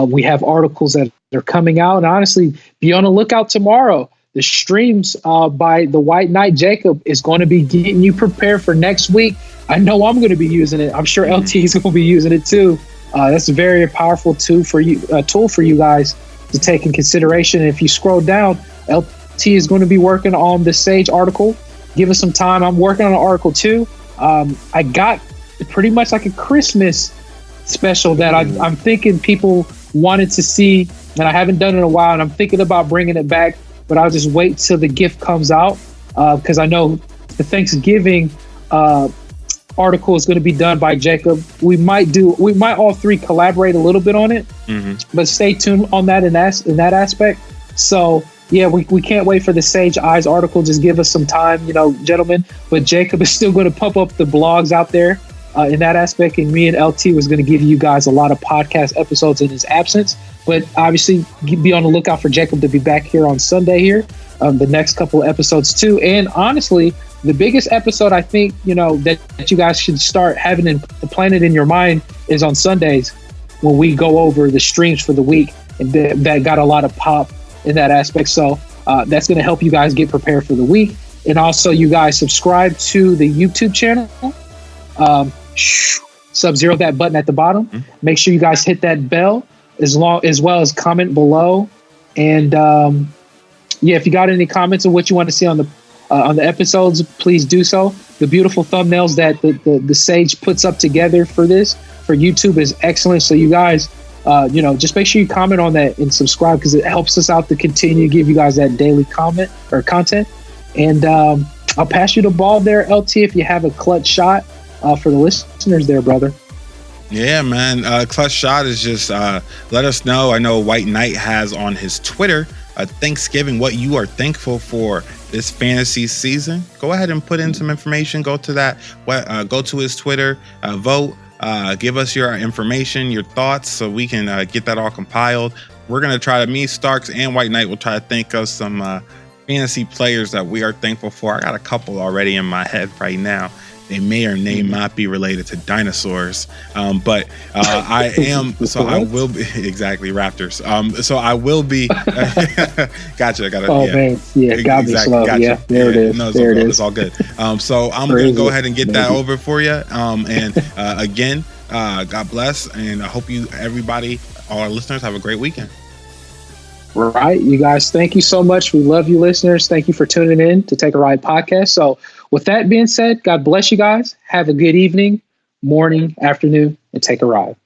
[SPEAKER 1] We have articles that are coming out. And honestly, be on the lookout tomorrow. The streams by the White Knight Jacob is going to be getting you prepared for next week. I know I'm going to be using it. I'm sure LT is going to be using it too. That's a very powerful tool for you guys to take in consideration. And if you scroll down, LT is going to be working on the Sage article. Give us some time. I'm working on an article too. I got pretty much like a Christmas special that I'm thinking people wanted to see, and I haven't done it in a while, and I'm thinking about bringing it back, but I'll just wait till the gift comes out, because I know the Thanksgiving article is going to be done by Jacob. We might all three collaborate a little bit on it, but stay tuned on that in that aspect. So yeah, we can't wait for the Sage Eyes article. Just give us some time, gentlemen. But Jacob is still going to pump up the blogs out there in that aspect, and me and LT was going to give you guys a lot of podcast episodes in his absence. But obviously, be on the lookout for Jacob to be back here on Sunday here, the next couple of episodes too. And honestly, the biggest episode I think, that you guys should start having and planning in your mind is on Sundays, when we go over the streams for the week, and that got a lot of pop in that aspect. So that's going to help you guys get prepared for the week. And also, you guys subscribe to the YouTube channel. Sub-zero that button at the bottom. Make sure you guys hit that bell, as well as comment below. And if you got any comments on what you want to see on the episodes, please do so. The beautiful thumbnails that the Sage puts up together for YouTube is excellent. So you guys, just make sure you comment on that and subscribe, because it helps us out to continue to give you guys that daily comment or content. And I'll pass you the ball there, LT, if you have a clutch shot for the listeners there, brother.
[SPEAKER 2] Yeah, man. Clutch shot is just let us know. I know White Knight has on his Twitter Thanksgiving what you are thankful for this fantasy season. Go ahead and put in some information. Go to his Twitter, vote. Give us your information, your thoughts, so we can get that all compiled. We're going to try to, me, Starks, and White Knight will try to think of some fantasy players that we are thankful for. I got a couple already in my head right now. They may or may not be related to dinosaurs, but I am. So I will be exactly raptors. So I will be. Gotcha.
[SPEAKER 1] Man, yeah, got me slow. Gotcha. Yeah, there it is.
[SPEAKER 2] No,
[SPEAKER 1] there it is.
[SPEAKER 2] It's all good. So I'm gonna go ahead and get that over for you. And again, God bless, and I hope everybody, all our listeners, have a great weekend.
[SPEAKER 1] Right, you guys, thank you so much. We love you, listeners. Thank you for tuning in to Take a Ride podcast. So with that being said, God bless you guys. Have a good evening, morning, afternoon, and take a ride.